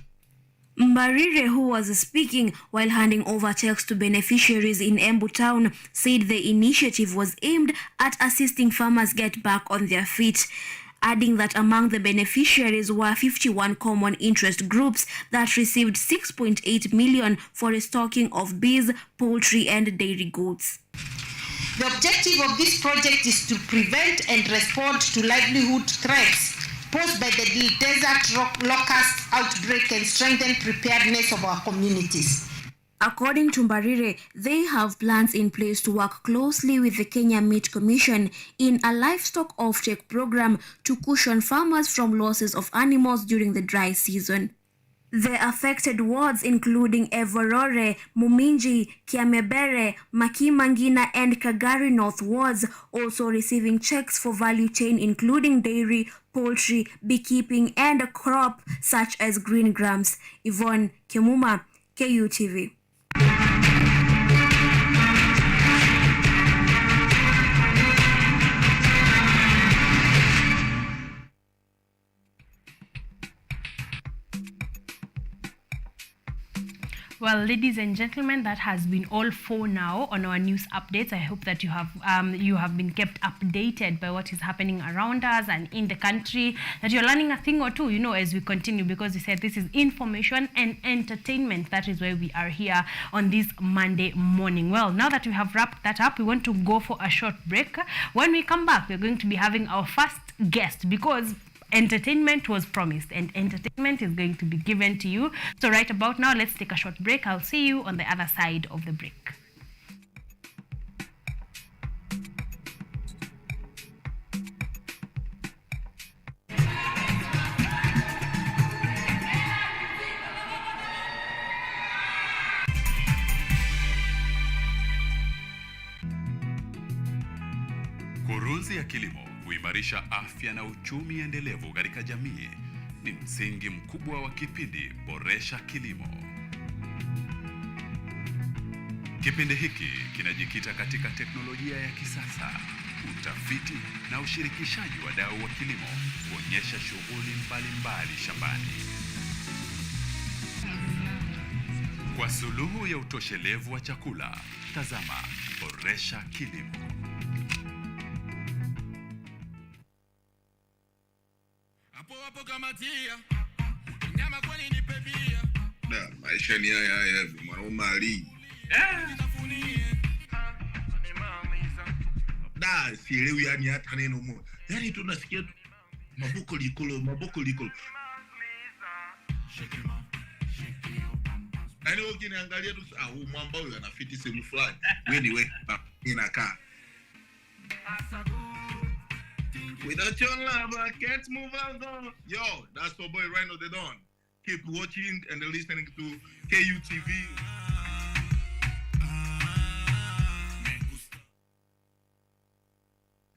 Mbarire, who was speaking while handing over checks to beneficiaries in Embu town, said the initiative was aimed at assisting farmers get back on their feet, adding that among the beneficiaries were 51 common interest groups that received 6.8 million for restocking of bees, poultry, and dairy goods. The objective of this project is to prevent and respond to livelihood threats posed by the desert locust outbreak and strengthen preparedness of our communities. According to Mbarire, they have plans in place to work closely with the Kenya Meat Commission in a livestock offtake program to cushion farmers from losses of animals during the dry season. The affected wards, including Evorore, Muminji, Kiamebere, Makimangina, and Kagari North wards, also receiving checks for value chain including dairy, poultry, beekeeping, and a crop such as green grams. Yvonne Kemuma, KUTV. Well, ladies and gentlemen, that has been all for now on our news updates. I hope that you have been kept updated by what is happening around us and in the country, that you're learning a thing or two, as we continue, because we said this is information and entertainment. That is why we are here on this Monday morning. Well, now that we have wrapped that up, we want to go for a short break. When we come back, we're going to be having our first guest, because entertainment was promised and entertainment is going to be given to you. So right about now, let's take a short break. I'll see you on the other side of the break. Kuruzi ya kilimo kuimarisha afya na uchumi endelevu katika jamii ni msingi mkubwa wa kipindi Boresha Kilimo. Kipindi hiki kinajikita katika teknolojia ya kisasa, utafiti na ushirikishaji wa wadau wa kilimo kuonyesha shughuli mbalimbali shambani. Kwa suluhu ya utoshelevu wa chakula, tazama Boresha Kilimo. Maisha ni haya mwanaume ali. Sielewi yani hata neno moja. Yani tunasikia maboko likolo. Yani ukiniangalia tu huu mwamba huyu anafiti sehemu fulani. Wewe ni wewe inakaa. Without your love, I can't move on. Yo, that's your boy Rhino the Don. Keep watching and listening to KUTV.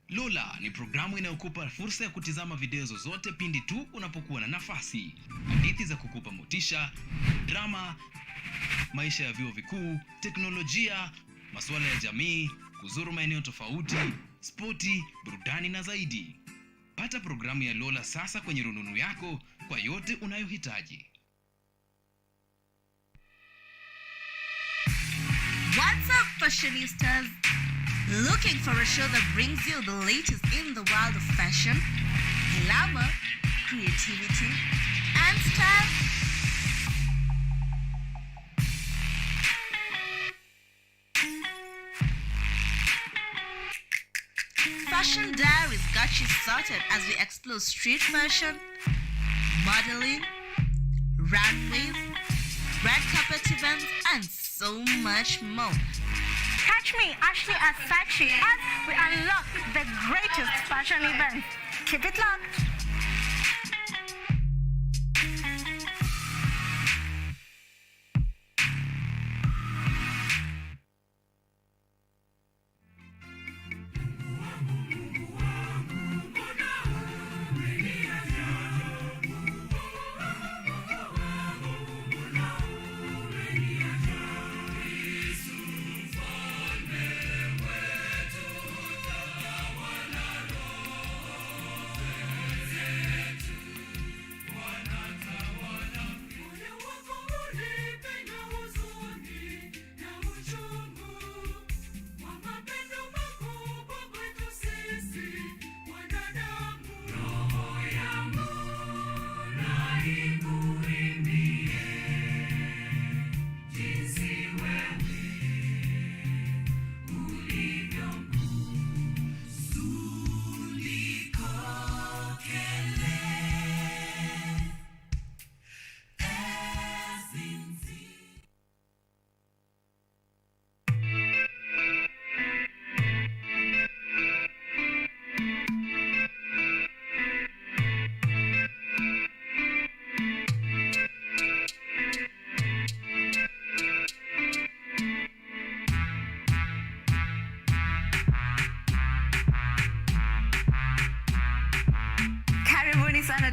Lola ni programu inayokupa fursa ya kutizama video zozote pindi tu unapokuwa na nafasi. Hadithi za kukupa motisha, drama, maisha ya vyuo vikuu, teknolojia, masuala ya jamii, kuzuru maeneo tofauti, spoti, burudani na zaidi. Pata programu ya Lola sasa kwenye rununu yako kwa yote unayohitaji. What's up, fashionistas? Looking for a show that brings you the latest in the world of fashion, glamour, creativity, and style? Fashion Diaries got you started as we explore street fashion, modeling, runways, red carpet events, and so much more. Catch me, Ashley at Sachi, as we unlock the greatest fashion event. Keep it locked.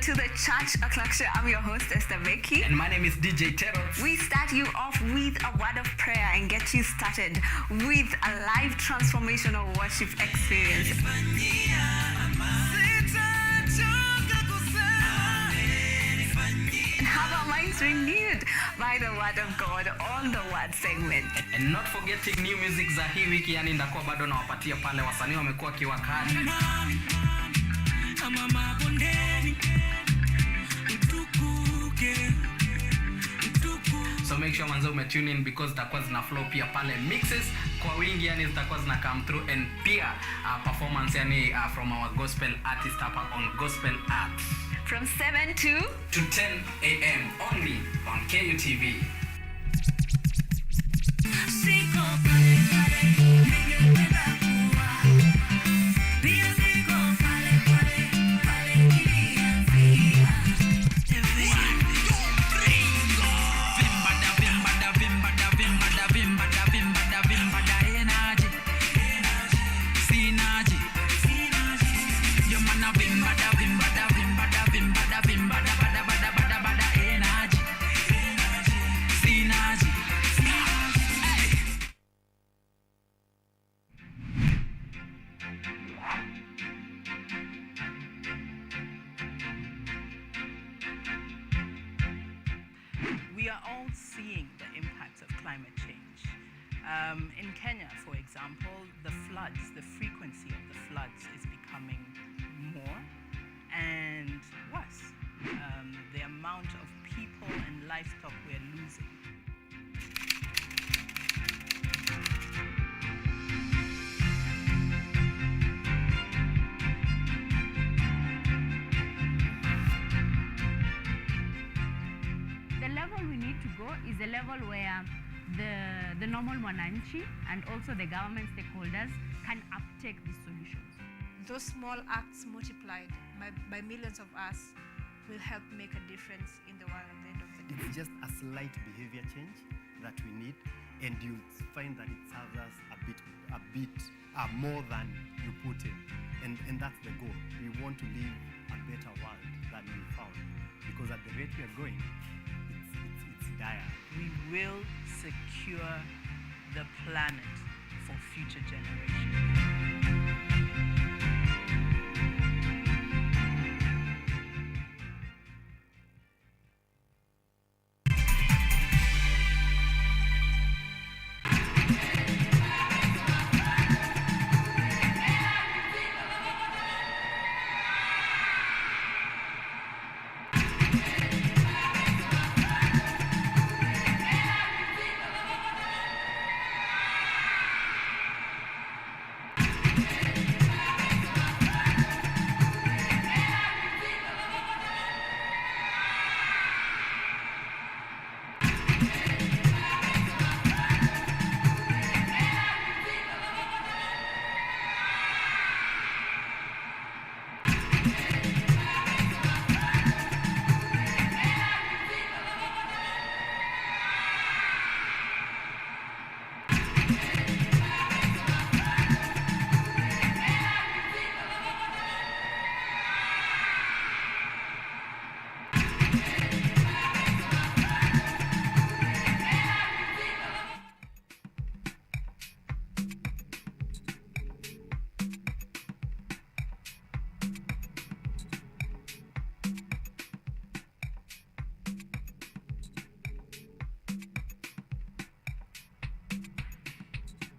To the Church O'Clock Show. I'm your host, Esther Becky. And my name is DJ Teros. We start you off with a word of prayer and get you started with a live transformational worship experience. And have our minds renewed by the word of God on the word segment. And not forgetting new music za hii wiki, yani ndakuwa bado nawapatia pale wasanii wamekuwa kiwakali. So make sure manzo tune in because zitakuwa zina flow pia pale mixes kwa wingi, yani zitakuwa zina come through, and pia performance yani from our gospel artist hapa on Gospel Arts from 7 to 10 a.m. only on KUTV. We are all seeing the impacts of climate change. In Kenya, for example, the frequency of the floods is becoming more and worse. The amount of people and livestock we're losing. The level we need to go is a level where the normal mwananchi and also the government stakeholders can uptake these solutions. Those small acts multiplied by millions of us will help make a difference in the world at the end of the day. It's just a slight behavior change that we need, and you'll find that it serves us a bit more than you put in. And that's the goal. We want to live a better world than we found, because at the rate we are going, it's dire. We will secure the planet for future generations.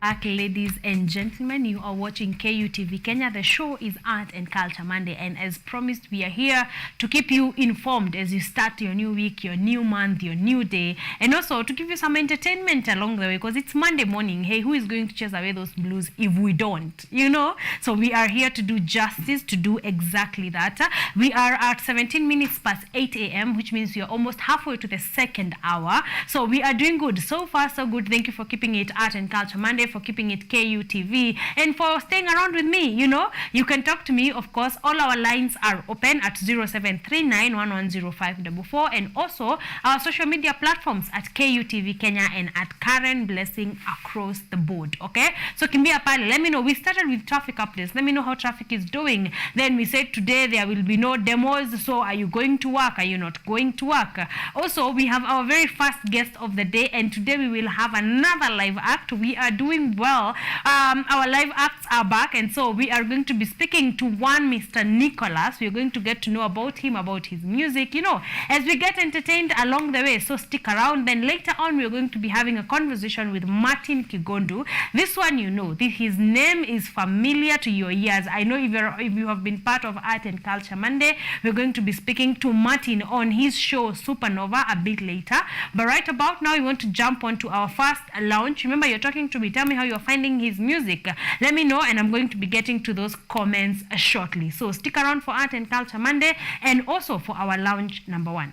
Ladies and gentlemen, you are watching KUTV Kenya. The show is Art and Culture Monday, and as promised, we are here to keep you informed as you start your new week, your new month, your new day, and also to give you some entertainment along the way, because it's Monday morning. Hey, who is going to chase away those blues if we don't, you know? So we are here to do justice, to do exactly that. We are at 17 minutes past 8 a.m., which means we are almost halfway to the second hour. So we are doing good. So far, so good. Thank you for keeping it Art and Culture Monday, for keeping it KUTV, and for staying around with me. You know, you can talk to me, of course. All our lines are open at 0739110544, and also our social media platforms at KUTV Kenya and at CAREN Blessing across the board. Okay, so kimbia pale, let me know. We started with traffic updates. Let me know how traffic is doing. Then we said today there will be no demos. So are you going to work? Are you not going to work? Also, we have our very first guest of the day, and today we will have another live act. We are doing well. Our live acts are back, and so we are going to be speaking to one Mr. Nicholas. We are going to get to know about him, about his music, you know, as we get entertained along the way. So stick around. Then later on, we are going to be having a conversation with Martin Kigondu. This one, you know, his name is familiar to your ears. I know if you have been part of Art and Culture Monday, we're going to be speaking to Martin on his show Supernova a bit later. But right about now, we want to jump on to our first launch. Remember, you're talking to me. Tell me how you're finding his music. Let me know, and I'm going to be getting to those comments shortly. So stick around for Art and Culture Monday, and also for our lounge number 1.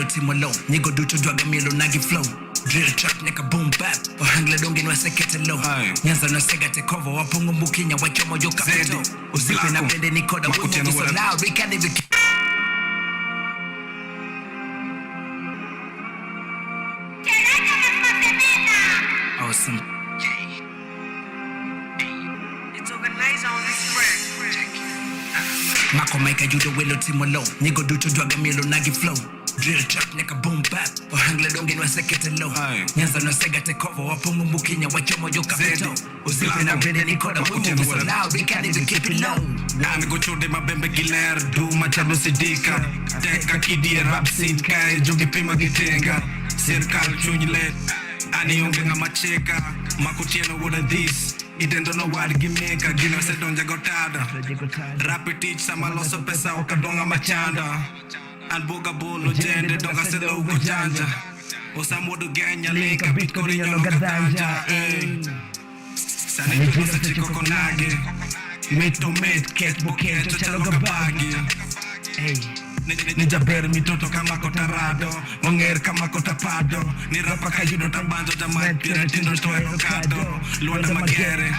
Timolo, Nigo do to drug a milo nagi flow. Drill trap neka boom bap, or hangla dongi no sekete low. Nyanza no sega te cover, wapungu mbukinya, wachomo yoka peto. Uzipe na bende nikoda, wutu so loud, we can't even. Awesome. It's organized on this track. Mako maika judo welo timolo, Nigo do to drug a milo nagi flow. Drill trap neka boom bap, or hangla dongi no sekete low. Nyanza no sega te cover, wapungu mbukinya, wachomo yoka peto. Uzipe na bende nikoda, wutu so loud, we can't even keep it low. Nami go chode mabembe giler, do machado sidika. Teka kidi rap scene kai, jogi pima gitenga. Circle chunylet, ani unge nga macheka. Makutieno woda this, itendo no wadi gimeka. Gino se donja gotada, rapid teach sama loso pesa okadonga machanda. Alboga bolo jende donga se lo ugojanja. Osamodo genya linka bitcoin no gadanja. Sani tukosa chiko konage. Mate to mate, ket boke, chochalo gabagi. Nijaber mitoto kama kotarado, onger kama kotapado. Ni rapa kajudo tabanjo jamai pire tindo toero kado. Luanda magere,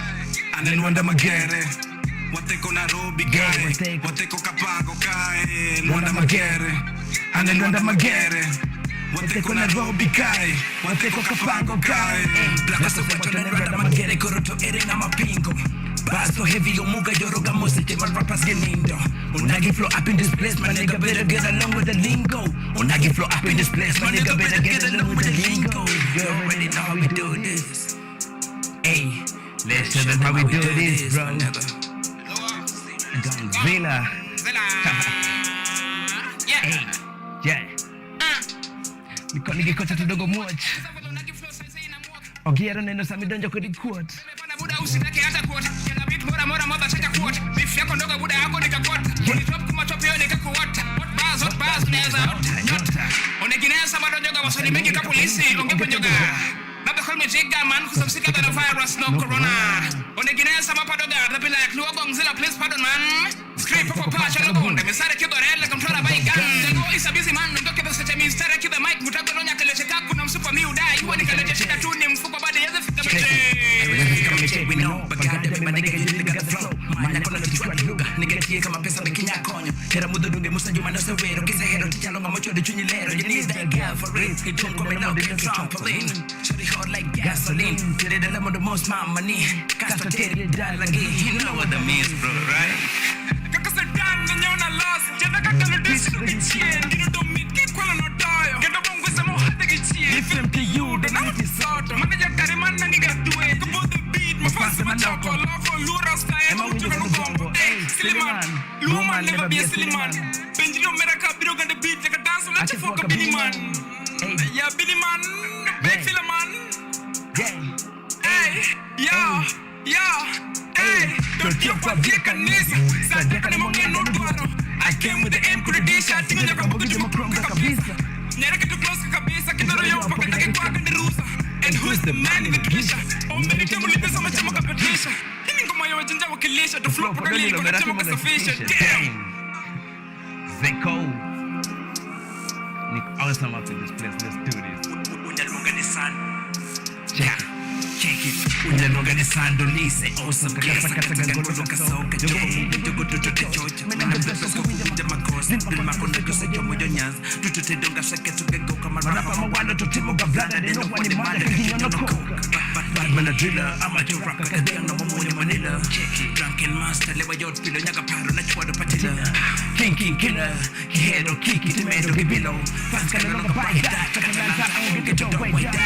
ane luanda magere. Wateko Nairobi guy, wateko Kapango guy. Luanda magere, ane luanda magere. Wateko Nairobi guy, wateko Kapango guy. Plaka so wacho na luanda magere koroto ere na mapingo. Bass so heavy, Omuga Yoroga Mosete, my rappers get lindo. Unagi flow up in this place, my nigga better get along with the lingo. Unagi flow up in this place, my nigga better get along with the lingo. You already know how we do this. Hey, let's show them how we do this, bro. Gonzilla. Hey, yeah. Niko nigikocha tudogo much. Ogiero neno samidonjo kodi quote. Buda usinake hata quote. Kila bit mora maba chaka quote. Beef yako ndogo buda yako nikakota. Unitop kuma top yo nikakuota. Hot bars unaweza nyota. Uneginesa madonjoga wasani mengi ka polisi ongepo njoga. Baba call me jigga man kusabsika the virus no corona. Uneginesa mapadoga. They be like Luo Gonzilla please pardon man. Hey, Papa Pasha, Labunda, Messara Kidorella, controller by gun. The boy is a busy man, don't give us such a Mr. Kid the Mike, Mutagonia, Kalachakun, super new die. You want to Kalachaka to him, Fukabadi, other we know, but God, everybody got the flow. Mana kono tichwa luga, negatie kama pesa bekinya konyo. Hera mudunge musanju manasa wero, kisa hero tichalo kama chodo chunyi lero. You need that girl for real, it don't come in out like a trampoline. Shorty hot like gasoline, tiri the lemon the most my money. Casta tiri dal again, you know what that means, bro, right? Kakasa dan nyona loss, jada kakalo disu kichien, you don't meet kikola no doyo. Get the bongo sa mo hata kichien. Different to you, the night is soto. Manaja kariman nangi gatuwe, kubo the beat, mafasa machoko, lofo lura style, utuga nukombo. Siliman, Luman never be a Siliman. Benjino Meraka, Biro the beat, like a dance, let's fuck a Billy man. Yeah, Billy man, big Philaman. Hey, yeah, hey, don't you for Vietnamese. Sadaka no Duaro. I came with the M credential, think you're going to come to Kabisa. Neraka to close Kabisa, Kidoro, Pocket, and the Rusa. And who's the man in the tradition? Oh, many people live in so much of Patricia. To flow for the little bit of sufficient. Damn! Zeko. Nick, awesome up in this place. Let's do this. Check it. Unaloga ni sando lise. Awesome. Kasa gangolo kasoka. Jogo tutote chocha. Mena beso kukuja makosa. Dil makona kose jomo jonyaz. Tutote donga shake tugego kama rapa mawalo tutimo gablada. Deno wani mada kakiyo no koka. Batman a driller. Amateur rapper kadea no mamonya manila. Check it. Drunken master. Lewa yot pilo nyaga paro na chwado patila. King killer. Kihero kiki timedo kibilo. Fans kana longa baida. Takalanta aungu kejo waida.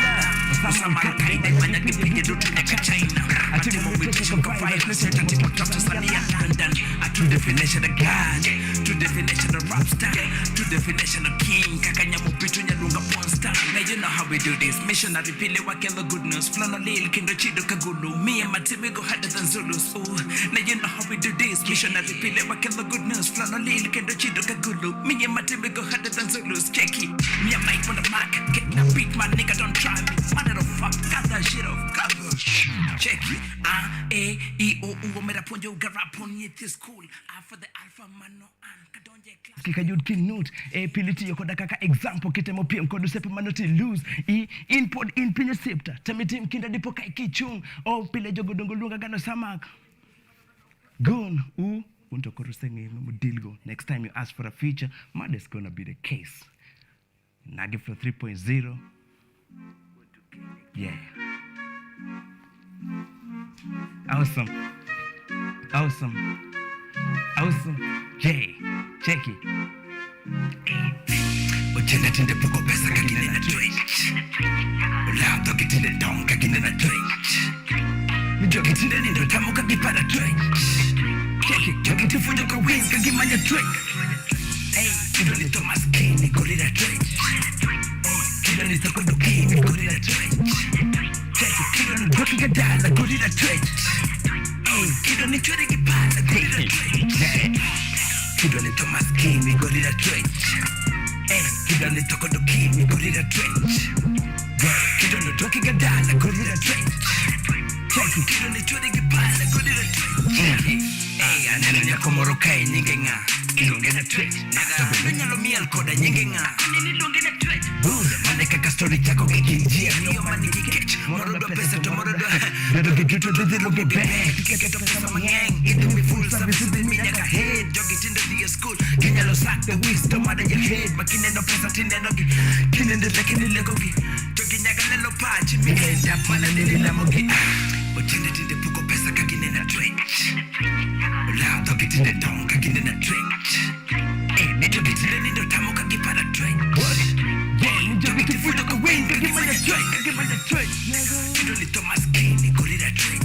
Sama kaida wanya kipige dutu neka China. Ati movitation confinement. Listen to Dr. Sania London. A true definition of God. True definition of rap star. True definition of king. Kakanya mupitu nyalunga porn star. Now you know how we do this. Missionary pile wakelo good news. Flano lil kindo chido kagulu. Me and my team we go harder than Zulus. Ooh. Now you know how we do this. Missionary pile wakelo good news. Flano lil kindo chido kagulu. Me and my team we go harder than Zulus. Check it. Me and Mike on the mic. Get the beat, my nigga don't try me. Mother of fuck, got that shit off cover. Check it. A, E, O, U, mera ponjo garapon it is cool. For the alpha man no an kadonje class. Kikajud king note. A piliti yokoda kaka example kitemo PM kodu sepe manoti lose. E input in pinya septa. Tamitim kinda dipo kai kichung. O pile jogo dongolunga gano samak. Gun u unto korusenge no dilgo. Next time you ask for a feature, that's gonna be the case. Nagi for 3.0. Yeah. Awesome. Yeah. Check it. Uchena tinde poko pesa kakine na Twitch. Laptop kitinde dong kakine na Twitch. Nijoki tinde nindo tamu kakipara Twitch. Check it. Joki tifujo ka wins kakimanya Twitch. Hey, kidoni Thomas Kane gorilla Twitch. Kidoni Tokodo King gorilla Twitch. Check it. Kidoni Goki Gadala gorilla Twitch. Hey, kidoni Twitch kipala gorilla Twitch. Kidoni Thomas King gorilla Twitch. Hey, kidoni Tokodo King gorilla Twitch. Kidoni Goki Gadala gorilla Twitch. Check it. Kidoni Twitch kipala gorilla Twitch. Hey, anena nyakomoro kai nyingenga. Ilongena Twitch. Tabelenya lo miel koda nyingenga. Nini ilongena Twitch. Buda maneka ka story chako kikinjia. Niyo maniki catch. Morodo pesa to morodo. Dodo kijuto didi loge back. Tiketo pesa mangeng. Ito mi full service din mi nyaka head. Jogi tinda diya school. Kenya lo sack the wisdom out of your head. Makine no pesa tinda nogi. Kine de lekini legogi. Jogi nyaka lelo pachi. Mi end up mana nili lamogi. Ochinde tinde puko pesa kakine na Twitch. Laptop kitinde dong kakine na Twitch. Nijo kitinde nindo tamu kakipara Twitch. Nijo kitifudo ka win kakimanya Twitch. Kidoni Thomas Kane gorilla Twitch.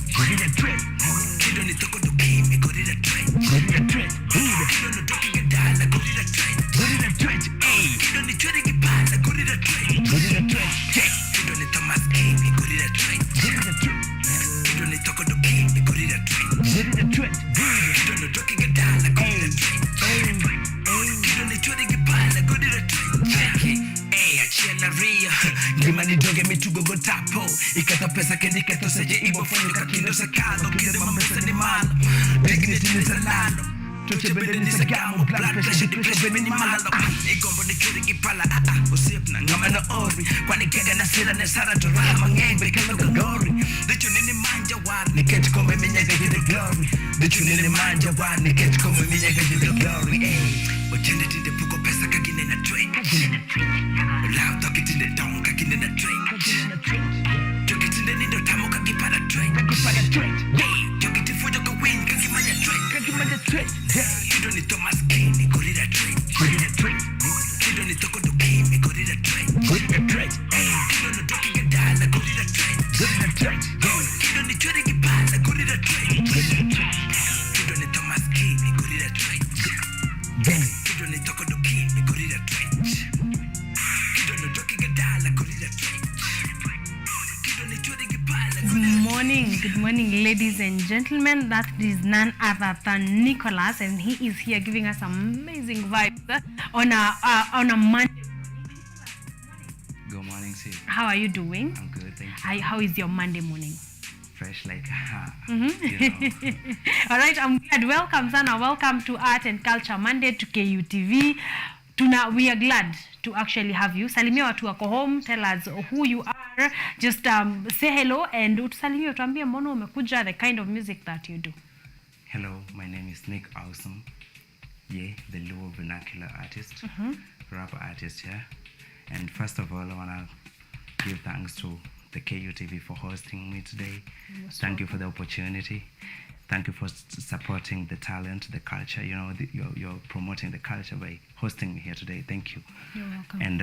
Kidoni Tokodo King gorilla Twitch. Kidoni Doki Gadala gorilla Twitch. Kidoni Chori Kipala gorilla Twitch. Kidoni Thomas Kane gorilla Twitch. Kidoni Tokodo King gorilla Twitch. Kidoni Doki Gadala gorilla Twitch. Kidoni Chori Kipala gorilla Twitch. Achia la ria. Gimani doge mitugo go tapo. Ikata pesa kendiketo seje ibo fanyo kakindo sakado. Kide mamesa ni malo. Dignity ni salado. Tuche bede ni sagamo, blood pressure, depression, mini mahalo. Igombo ni churi gipala, usip na ngama na ori. Kwani kega na sira ne sara to raha mangeng, bekelo kagori. Dichu nini manja war, ni kech kome minyaga the glory. Dichu nini manja war, ni kech kome minyaga the glory. Ochende tinde puko pesa kagine na train. Loud talk it in the down, kagine na train. Talk it in the nindo tamo kagipara train. Talk it in fujo ka win, kagimanya train. Kido ni Thomas King, ni gorilla train. Kido ni Toko Duki, ni gorilla train. Kido ni Doki Gadala, gorilla train. Kido ni Chori Gipala, gorilla train. Kido ni Thomas King, ni gorilla train. Kido ni Toko Duki, ni gorilla train. Kido ni Doki Gadala, gorilla train. Kido ni Chori Gipala, Good morning, ladies and gentlemen. That is none other than Nicholas, and he is here giving us amazing vibes on a Monday. Good morning, Sid. How are you doing? I'm good, thank you. How is your Monday morning? Fresh like You know. All right, I'm glad. Welcome, Sana. Welcome to Art and Culture Monday to KUTV. We are glad to actually have you. Salimia watu wako home, tell us who you are. Just say hello and utusalimia utuambie mbona umekuja, the kind of music that you do. Hello, my name is Nick Awesome. Yeah, the Luo vernacular artist, rap artist here. And first of all, I want to give thanks to the KUTV for hosting me today. Thank you for the opportunity. Thank you for supporting the talent, the culture. You know, you're promoting the culture by hosting me here today. Thank you. You're welcome. And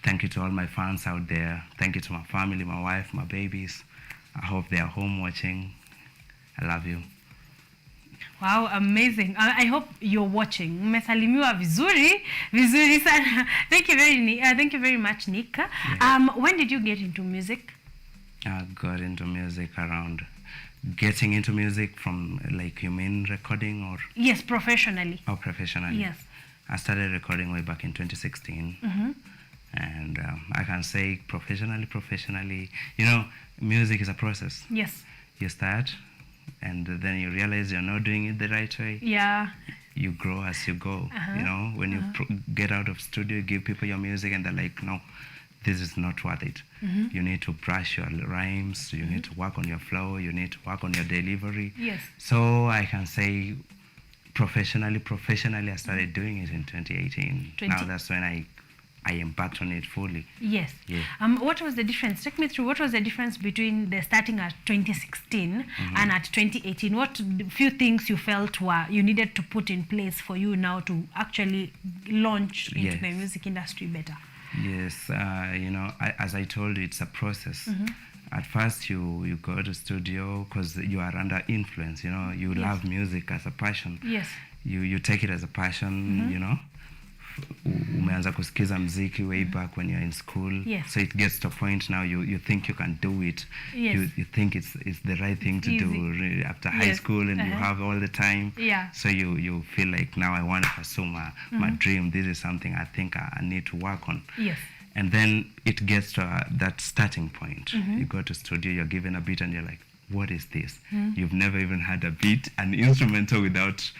thank you to all my fans out there. Thank you to my family, my wife, my babies. I hope they are home watching. I love you. Wow, amazing. I hope you're watching. Umesalimiwa vizuri sana. Thank you very much, Nick. Yeah. When did you get into music? I got into music around... Getting into music from, like, you mean recording or? Yes, professionally. Oh, professionally. Yes. I started recording way back in 2016. And I can say professionally, you know, music is a process. Yes. You start, and then you realize you're not doing it the right way. Yeah. You grow as you go. You know, when you get out of studio, you give people your music, and they're like, no, this is not worth it. You need to brush your rhymes, you need to work on your flow, you need to work on your delivery. Yes. So I can say professionally, I started doing it in 2018. Now that's when I embarked on it fully. Yes. Yeah. What was the difference? Take me through, what was the difference between the starting at 2016 and at 2018? What few things you felt you needed to put in place for you now to actually launch into the music industry better? Yes, you know, as I told you, it's a process. At first, you go to studio because you are under influence. You know, you love music as a passion. Yes. You take it as a passion. You know, umeanza kusikiza mziki way back when you're in school. Yes. So it gets to a point now you think you can do it. Yes. You think it's the right thing to do after high school, and you have all the time. Yeah. So you feel like, now I want to pursue my dream. This is something I think I need to work on. Yes. And then it gets to that starting point. You go to studio, you're given a beat, and you're like, what is this? You've never even had a beat, an instrumental without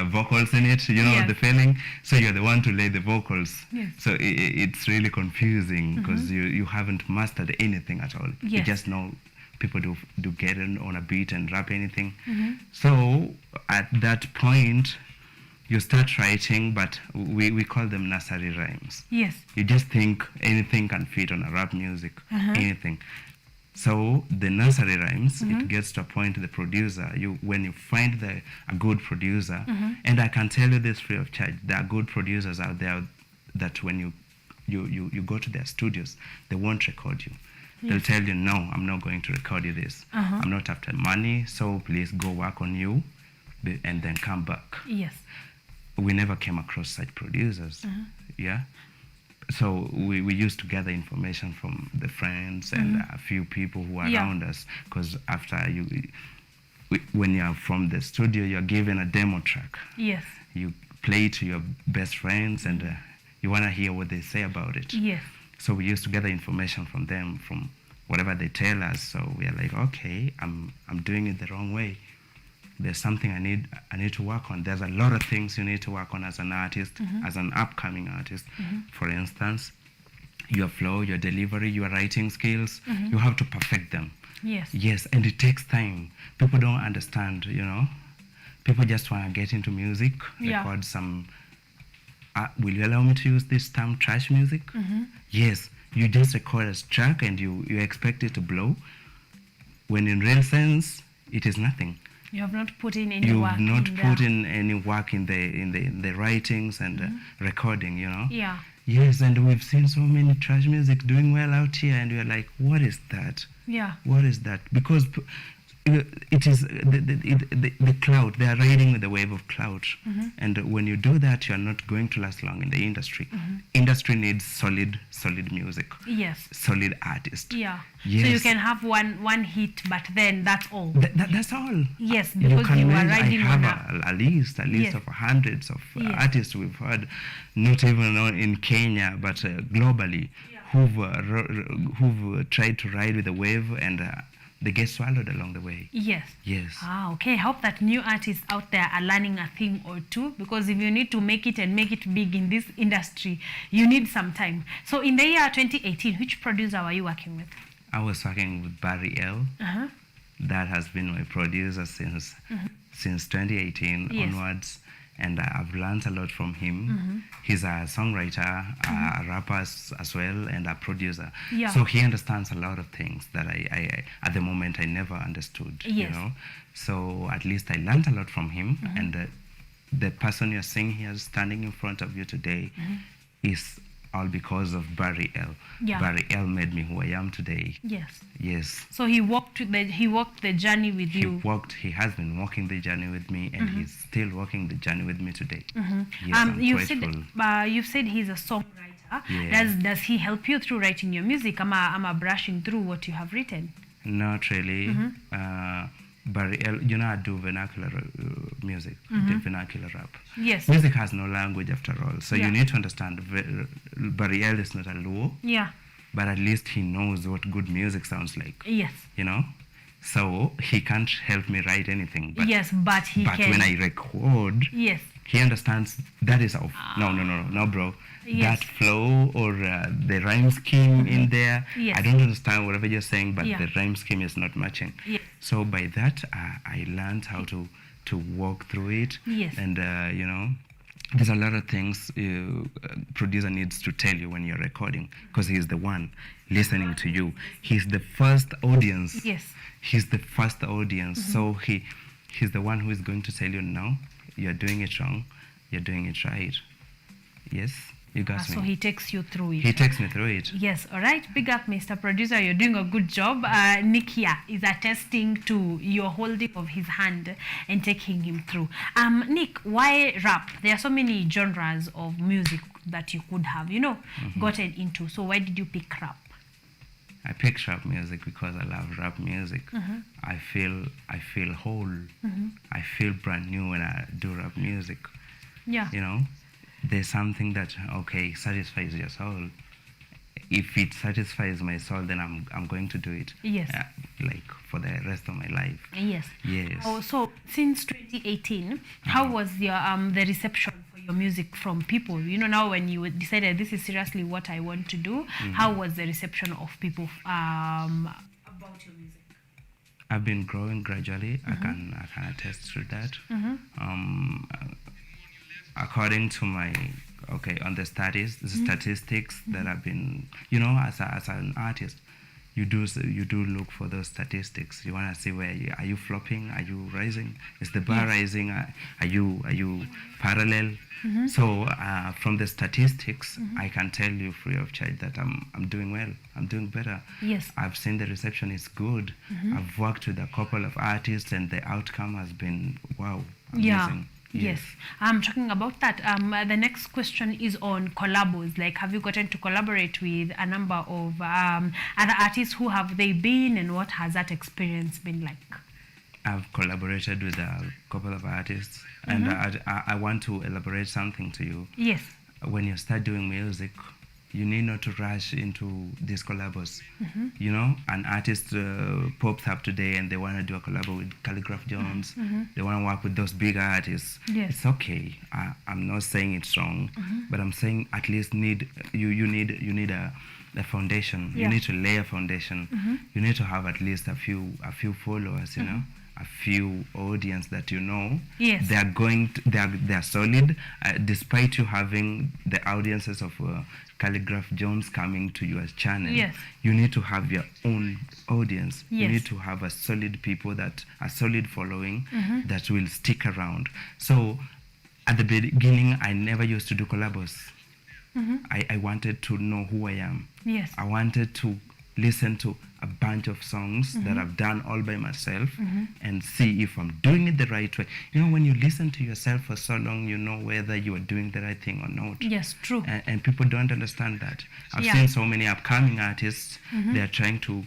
vocals in it, you know, the feeling. So you're the one to lay the vocals. Yes. So it's really confusing because you haven't mastered anything at all. Yes. You just know people do get on a beat and rap anything. So at that point, you start writing, but we call them nursery rhymes. Yes. You just think anything can fit on a rap music, anything. So the nursery rhymes, it gets to a point, the producer, when you find a good producer, and I can tell you this free of charge, there are good producers out there that when you go to their studios, they won't record you. They'll tell you, no, I'm not going to record you this. I'm not after money, so please go work on you and then come back. Yes. We never came across such producers. Yeah. So we used to gather information from the friends and a few people who are around us, because after when you're from the studio, you're given a demo track. Yes. You play it to your best friends, and you want to hear what they say about it. Yes. So we used to gather information from them, from whatever they tell us. So we are like, okay, I'm doing it the wrong way. there's something I need to work on. There's a lot of things you need to work on as an artist, as an upcoming artist. For instance, your flow, your delivery, your writing skills, you have to perfect them. Yes. Yes, and it takes time. People don't understand, you know. People just want to get into music, record some, will you allow me to use this term, trash music? Yes, you just record a track and you expect it to blow, when in real sense, it is nothing. You have not put in any work. You've not put in any work in the writings and recording, you know. Yeah. Yes, and we've seen so many trash music doing well out here, and we're like, what is that? Yeah. What is that? Because it is the cloud. They are riding with the wave of cloud, and when you do that, you are not going to last long in the industry. Industry needs solid music. Yes. Solid artist. Yeah. Yes. So you can have one hit, but then that's all. That's all. Yes, because you are riding I have on a list Yes. of hundreds of Yes. artists we've heard, not even in Kenya, but globally, who've tried to ride with the wave and they get swallowed along the way. Yes. Yes. Okay. I hope that new artists out there are learning a thing or two, because if you need to make it and make it big in this industry, you need some time. So in the year 2018, which producer were you working with? I was working with Barry L. That has been my producer since 2018 Yes. onwards, and I've learned a lot from him. He's a songwriter, a rapper as well, and a producer. Yeah. So he understands a lot of things that I at the moment I never understood. You Yes. know, so at least I learned a lot from him, and the person you're seeing here standing in front of you today is all because of Barry L. Yeah. Barry L made me who I am today. Yes. Yes. So he walked the journey with you. He has been walking the journey with me, and he's still walking the journey with me today. Yes, I'm grateful. You've said he's a songwriter. Yeah. Does he help you through writing your music? Am I brushing through what you have written? Not really. Barry L, you know, I do vernacular music, the vernacular rap. Yes. Music has no language after all, so Yeah. you need to understand. Barry L is not a Luo. Yeah. But at least he knows what good music sounds like. Yes. You know? So he can't help me write anything. But, yes, but he but can. when I record, Yes. he understands that is off. No, bro. Yes. That flow or the rhyme scheme in there, Yes. I don't understand whatever you're saying, but Yeah. the rhyme scheme is not matching. Yes. So by that, I learned how to walk through it. Yes. And, you know, there's a lot of things producer needs to tell you when you're recording, because he's the one listening to you. He's the first audience. Yes. He's the first audience. So he's the one who is going to tell you, no, you're doing it wrong, you're doing it right. Yes, you got me. So he takes you through it. He takes me through it. Yes, all right. Big up, Mr. Producer. You're doing a good job. Nick here is attesting to your holding of his hand and taking him through. Nick, why rap? There are so many genres of music that you could have, gotten into. So why did you pick rap? I picked rap music because I love rap music. I feel whole. I feel brand new when I do rap music. Yeah. You know, there's something that satisfies your soul. If it satisfies my soul, then I'm going to do it. Yes. Like for the rest of my life. Yes. Yes. Oh, so since 2018, how was your the reception for your music from people? Now when you decided this is seriously what I want to do, how was the reception of people about your music? I've been growing gradually. I can attest to that. According to my on the statistics that I've been, as an artist, you do look for those statistics. You want to see where are you flopping? Are you rising? Is the bar rising? Are you parallel? So from the statistics, I can tell you free of charge that I'm doing well. I'm doing better. Yes. I've seen the reception is good. I've worked with a couple of artists, and the outcome has been wow, amazing. Yeah. Yes. I'm talking about that. The next question is on collabos. Like, have you gotten to collaborate with a number of other artists? Who have they been, and what has that experience been like? I've collaborated with a couple of artists, and I want to elaborate something to you. Yes. When you start doing music, you need not to rush into these collabos. Mhm. You know, an artist pops up today and they want to do a collabo with Calligraph Jones. Mhm. They want to work with those big artists. Yes. It's okay. I'm not saying it's wrong, Mhm. but I'm saying at least need a foundation. Yeah. You need to lay a foundation. Mhm. You need to have at least a few followers. You know, a few audience that you know. Yes. They are solid, despite you having the audiences of Calligraph Jones coming to your channel. Yes. You need to have your own audience. You Yes. need to have a solid following Mhm. that will stick around. So at the beginning, I never used to do collabos. Mhm. I wanted to know who I am. Yes. I wanted to listen to a bunch of songs that Mhm. I've done all by myself Mhm. and see if I'm doing it the right way. You know, when you listen to yourself for so long, you know whether you are doing the right thing or not. Yes, true. And people don't understand that. I've Yeah. seen so many upcoming artists. Mhm. They're trying to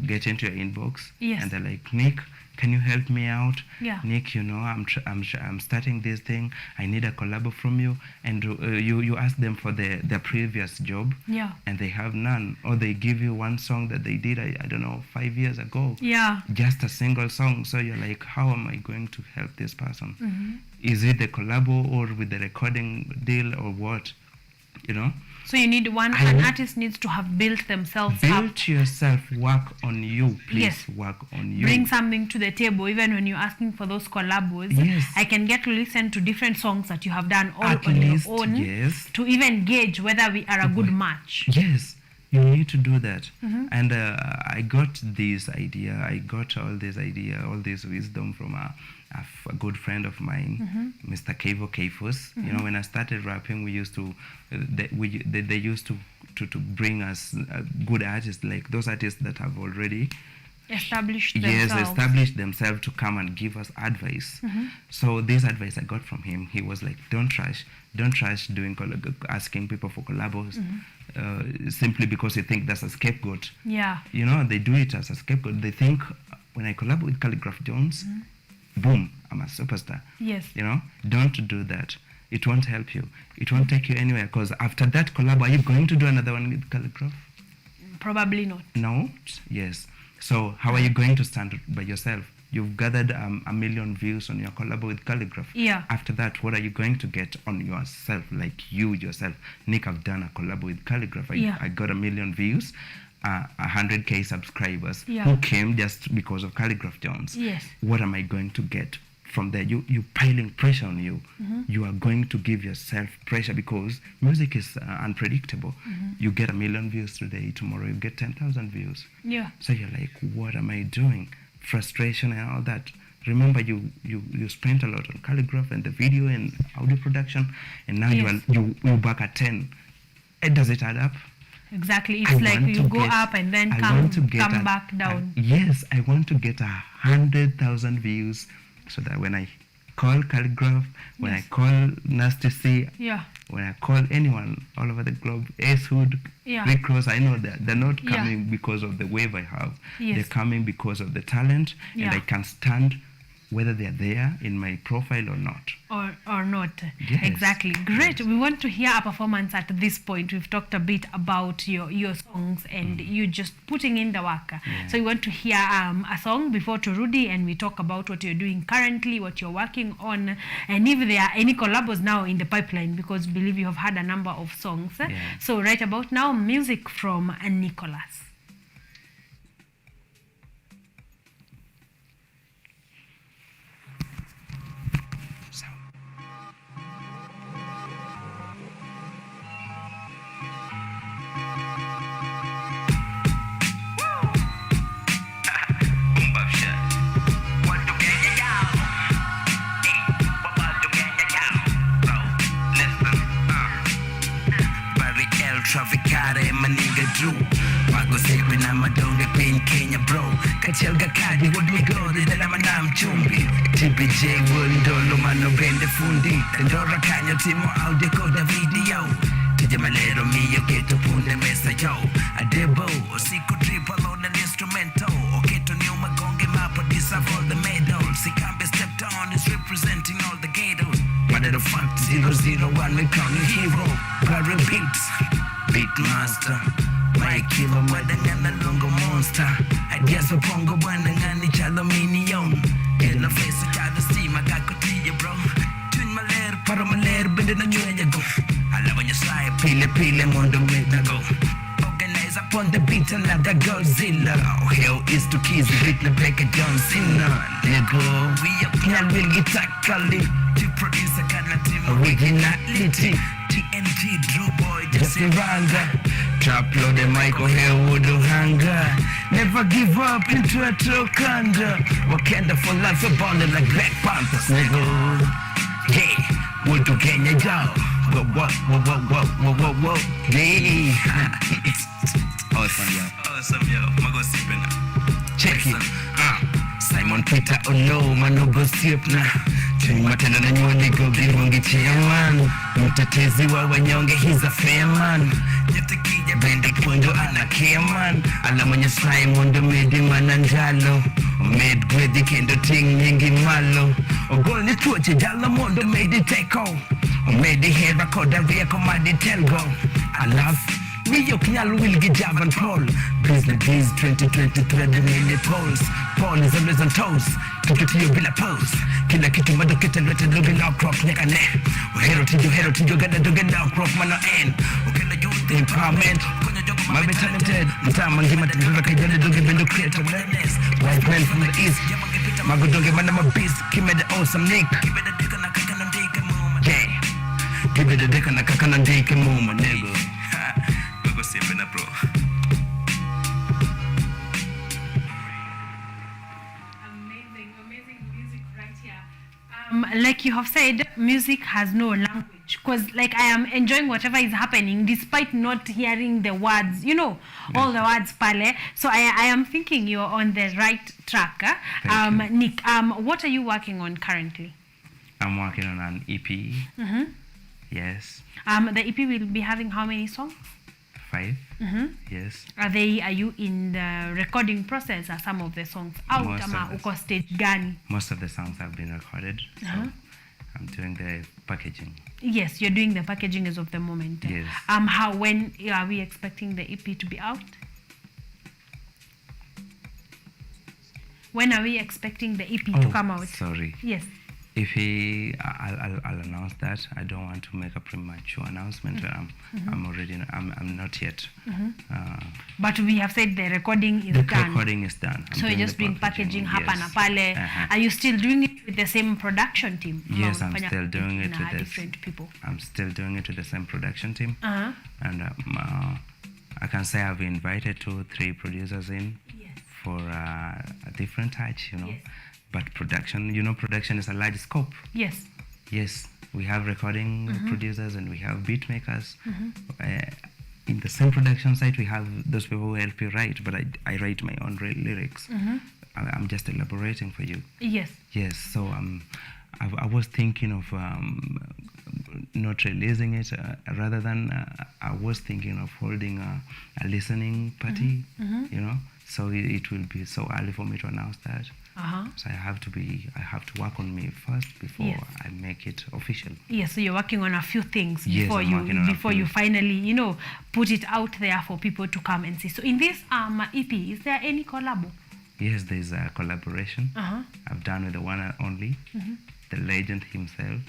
get into your inbox. Yes. And they're like, Nick, can you help me out? Yeah. Nick, you know, I'm starting this thing. I need a collabo from you. And you ask them for their previous job. Yeah. And they have none. Or they give you one song that they did, I don't know, 5 years ago. Yeah. Just a single song. So you're like, how am I going to help this person? Mhm. Is it the collabo or with the recording deal or what? You know? So you need an artist needs to have built themselves up. Build yourself, work on you, please. Yes. Work on you. Bring something to the table, even when you're asking for those collabos. Yes. I can get to listen to different songs that you have done all At on least, your own yes. to even gauge whether we are a good match. Yes, you need to do that. Mhm. And I got this idea, I got all this wisdom from a good friend of mine, Mhm. Mr. Kevo Kefos. You Mhm. know, when I started rapping, we used to, they used to bring us good artists, like those artists that have already Established themselves. established themselves to come and give us advice. Mhm. So this advice I got from him, he was like, don't rush doing asking people for collabos simply because you think that's a scapegoat. Yeah. You know, they do it as a scapegoat. They think when I collab with Calligraph Jones, boom, I'm a superstar. Yes. You know, don't do that. It won't help you. It won't take you anywhere, because after that collab, are you going to do another one with Calligraph? Probably not. No? Yes. So how are you going to stand by yourself? You've gathered 1 million views on your collab with Calligraph. Yeah. After that, what are you going to get on yourself? Like you yourself. Nick, I've done a collab with Calligraph. I got 1 million views, 100K subscribers Yeah. who came just because of Calligraph Jones. Yes. What am I going to get from there? You piling pressure on you. Mhm. You are going to give yourself pressure because music is unpredictable. Mhm. You get 1 million views today, tomorrow you get 10,000 views. Yeah. So you're like, what am I doing? Frustration and all that. Remember, you spent a lot on Calligraph and the video and audio production, and now Yes. you're back at 10. Does it add up? Exactly. I It's like want you to go get- up and then I come want to get back down. Yes, I want to get 100,000 views so that when I call Calligraph, when Yes. I call Nasty C, Yeah. when I call anyone all over the globe, Ace Hood, Yeah. Rick Ross, I know that they're not Yeah. coming because of the wave I have. Yes. They're coming because of the talent, and Yeah. I can stand whether they're there in my profile or not. Or not. Yes. Exactly. Great. We want to hear a performance at this point. We've talked a bit about your songs and you just putting in the work. So we want to hear a song before Turudi, and we talk about what you're doing currently, what you're working on, and if there are any collabos now in the pipeline, because believe you have had a number of songs. So right about now, music from Nicholas. Traficare maninga drew Wago sepe na madonge pin Kenya bro Kachelga kadi would me go Dida na manam chumbi TBJ wundolo mano bende fundi Ndora kanyo timo audio koda video Tija malero miyo keto punde mesa yo Adebo osiku triple on an instrumental Oketo nyuma gonge mapa deserve all the medals Sikambe stepped on is representing all the ghettos What the fuck zero 001, we call you hero. Gary Beats, Beatmaster. My killer, madangana lungo monster. Ideas of pongo, banangani chalominium. In the face of child steam, I got you, bro. Twin my lair, para my lair, bend in the new go. I love on your side, pile, on the way to go. Organize upon the beat and like that Godzilla. Oh, hell is to kiss, beat the back of John Cena. Nigga, we up here, we'll get tackling. To produce a kind of team originality. TNG, Drew Boy, just a ranga. Trap load the mic, oh, hell, would do hunger. Never give up into a trokanda. Wakanda for life, we're bonded like Black Panthers, nigga. Yeah, we'll do Kenya, y'all. Whoa. Yeah. Awesome, yo. Mago sipin na. Check it. Simon Peter, oh no, manogo sip na. Chini matenda na nyoni go girungi chairman. Mtetezi wa wanyonge, he's a fair man. Nyetekija bende kundo anakea man. Ala mwenye Simon do medi mananjalo. Med gwedi kendo ting nyingi malo. Ogol ni tuoche jala mondo medi teko. Medi hera koda via komadi telgo. I love New York nyal will get Javan Paul. Business Biz 2023 the million polls. Paul is always on toes. Tukitio bila pose. Kila kitu madokete lwete logi now crop nyaka ne. Hero tijo gada doge now crop mana end. Ukenda youth empowerment. Mabe talented. Mtama ngima tendula kajale doge bendo creator wellness. White man from the east. Mago doge mana mabis. Kime the awesome nick. Give it a dick and a kaka nandike muma. Yeah. Give it a dick and a kaka nandike muma, nigga. Mago sipping up, bro. Like you have said, music has no language, because like I am enjoying whatever is happening despite not hearing the words, you know, all the words pale. So I am thinking you're on the right track. Nick, what are you working on currently? I'm working on an EP. Mm-hmm. Yes. The EP will be having how many songs? 5. Mm-hmm. Yes. Are you in the recording process? Are some of the songs out? Ama uko stage gani? Most of the songs have been recorded. So I'm doing the packaging. Yes, you're doing the packaging as of the moment. Yes. When are we expecting the EP to be out? When are we expecting the EP to come out? Sorry. Yes. If I'll announce that. I don't want to make a premature announcement. I'm not yet. But we have said the recording is done. The recording is done. So you're just doing packaging hapa na pale. Are you still doing it with the same production team? Yes, I'm still doing it with different people. I'm still doing it with the same production team. And I can say I've invited 2-3 producers in for a different touch, you know. Yes. But production is a large scope. Yes. Yes, we have recording producers and we have beat makers. In the same production site, we have those people who help you write, but I write my own lyrics. I'm just elaborating for you. Yes. Yes, so I was thinking of not releasing it, rather than I was thinking of holding a listening party, you know, so it will be so early for me to announce that. So I have to work on me first before I make it official. Yes, so you're working on a few things before before you finally, you know, put it out there for people to come and see. So in this EP, is there any collab? Yes, there's a collaboration I've done with the one and only, the legend himself,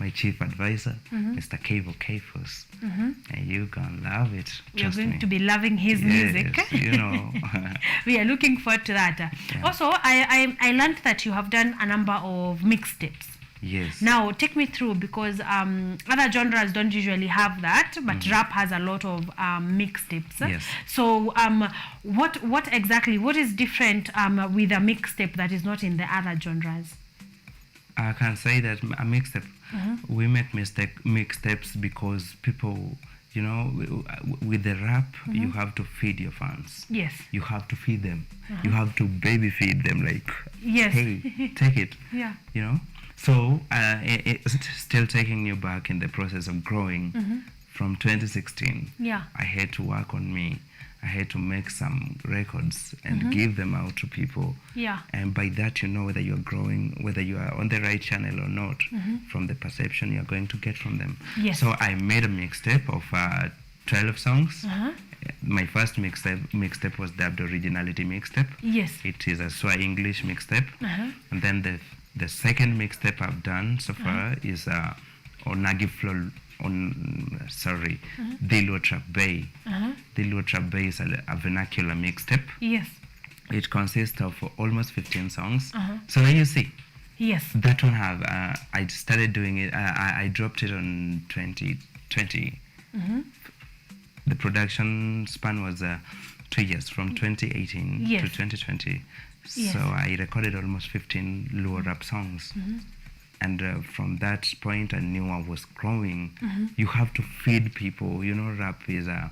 my chief advisor, Mr. Kevo Kefos. And you're gonna love it. You're going to be loving his music. You know. We are looking forward to that. Also, I learned that you have done a number of mixtapes. Yes. Now, take me through, because other genres don't usually have that, but rap has a lot of mixtapes. Yes. So, what exactly, what is different with a mixtape that is not in the other genres? I can say that a mixtape, we make mixtapes because people, you know, with the rap, you have to feed your fans. Yes. You have to feed them. You have to baby feed them, like, yes. Hey, take it. Yeah. You know? So, it's still taking you back in the process of growing. From 2016, yeah, I had to work on me. I had to make some records and give them out to people. Yeah. And by that, you know whether you're growing, whether you are on the right channel or not, from the perception you're going to get from them. Yes. So I made a mixtape of 12 songs. My first mixtape was dubbed Originality Mixtape. Yes. It is a Swa English mixtape. And then the second mixtape I've done so far is Onagi Flow. Dilwo Trap Bay. Dilwo Trap Bay is a vernacular mixtape. Yes. It consists of almost 15 songs. So now you see. Yes. That one have I started doing it. I dropped it on 2020. The production span was 2 years, from 2018 Yes. to 2020. Yes. So I recorded almost 15 Luo rap songs. And from that point, I knew I was growing. You have to feed people. You know, rap is I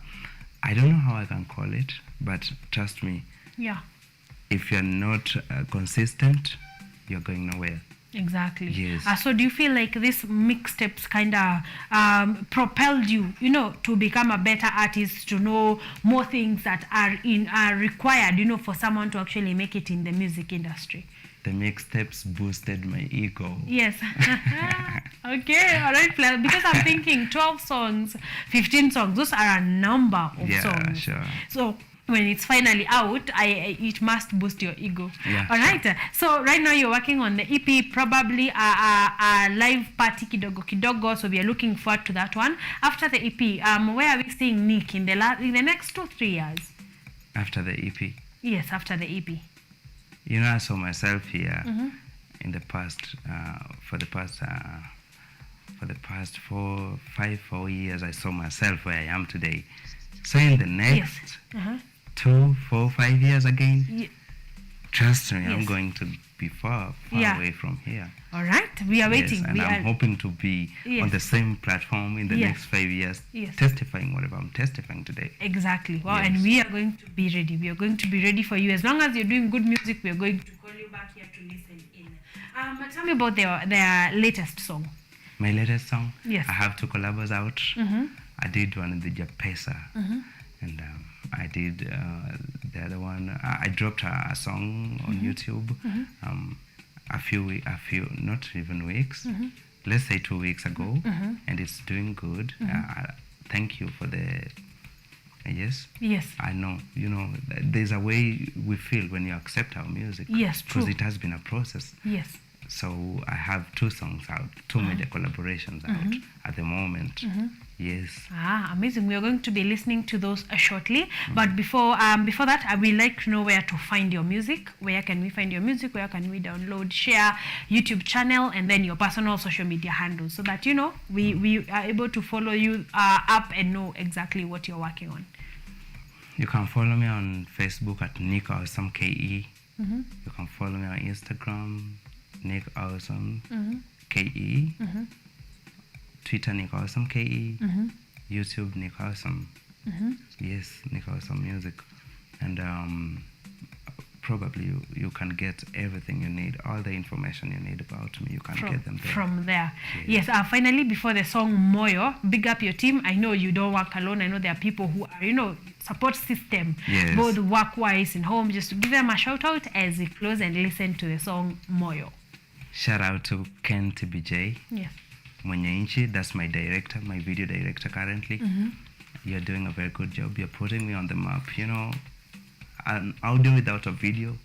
don't know how I can call it, but trust me, Yeah. if you're not consistent, you're going nowhere. Exactly. Yes. So do you feel like this mixtapes kind of propelled you, you know, to become a better artist, to know more things that are required, you know, for someone to actually make it in the music industry? The mixtapes boosted my ego. Yes. Okay, all right, because I'm thinking 12 songs, 15 songs, those are a number of songs. Sure. So when it's finally out, it must boost your ego. Yeah, all right. So right now you're working on the EP, probably a live party kidogo kidogo. So we are looking forward to that one. After the EP, where are we seeing Nick in the next 2-3 years? After the EP. Yes, after the EP. You know, I saw myself here in the past, for the past 4 years, I saw myself where I am today. So in the next 2, 4, 5 years again, trust me, I'm going to be far away from here. All right, we are waiting. And I'm hoping to be on the same platform in the next 5 years, testifying whatever I'm testifying today. Exactly. Wow, and we are going to be ready. We are going to be ready for you. As long as you're doing good music, we are going to call you back here to listen in. Tell me about their latest song. My latest song? Yes. I have 2 collabs out. I did one in the Japesa. And I did the other one. I dropped a song on YouTube a few, not even weeks, let's say 2 weeks ago, and it's doing good. Thank you for the, yes? Yes. I know, you know, there's a way we feel when you accept our music. Yes, true. Because it has been a process. Yes. So I have 2 songs out, 2 major collaborations out at the moment. Yes. Amazing. We are going to be listening to those shortly. But before that, I would like to know where to find your music. Where can we find your music? Where can we download, share, YouTube channel, and then your personal social media handles, so that, you know, we are able to follow you up and know exactly what you're working on. You can follow me on Facebook at Nick Awesome KE. You can follow me on Instagram, Nick Awesome KE. Twitter, Nick Awesome KE. YouTube, Nick Awesome. Yes, Nick Awesome Music. And probably you can get everything you need, all the information you need about me, you can get them there. From there. Yes. Finally, before the song Moyo, big up your team. I know you don't work alone. I know there are people who are, you know, support system, both work-wise and home. Just to give them a shout out as we close and listen to the song Moyo. Shout out to Ken TBJ. Yes. Mwenye, that's my director, my video director currently. You're doing a very good job. You're putting me on the map. You know, an audio without a video,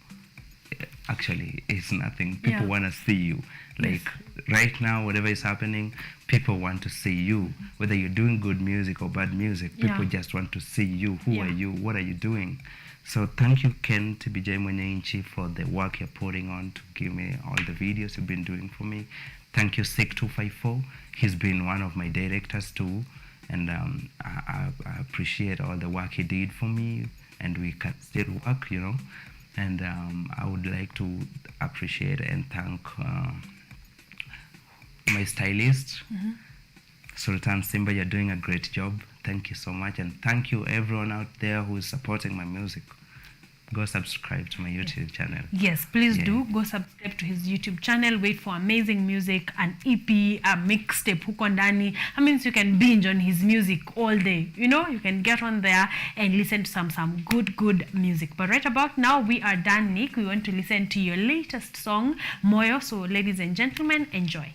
actually, it's nothing. People want to see you. Like right now, whatever is happening, people want to see you. Whether you're doing good music or bad music, people just want to see you. Who are you? What are you doing? So thank you, Ken TBJ Mwenye, for the work you're putting on to give me all the videos you've been doing for me. Thank you, Sik254. He's been one of my directors too. And I appreciate all the work he did for me. And we can still work, you know. And I would like to appreciate and thank my stylist, Sultan Simba. You're doing a great job. Thank you so much. And thank you everyone out there who is supporting my music. go subscribe to my YouTube channel. Yes, please do go subscribe to his YouTube channel. Wait for amazing music, an EP, a mixtape huko ndani. That means you can binge on his music all day. You know, you can get on there and listen to some good music. But right about now, we are done, Nick. We want to listen to your latest song, Moyo. So ladies and gentlemen, enjoy.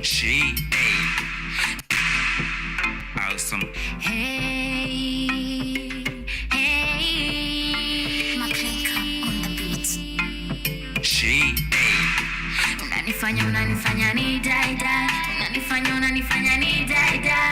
She, awesome. Hey, Maklinka on the beat. She, unanifanya ni die die, unanifanya ni die die.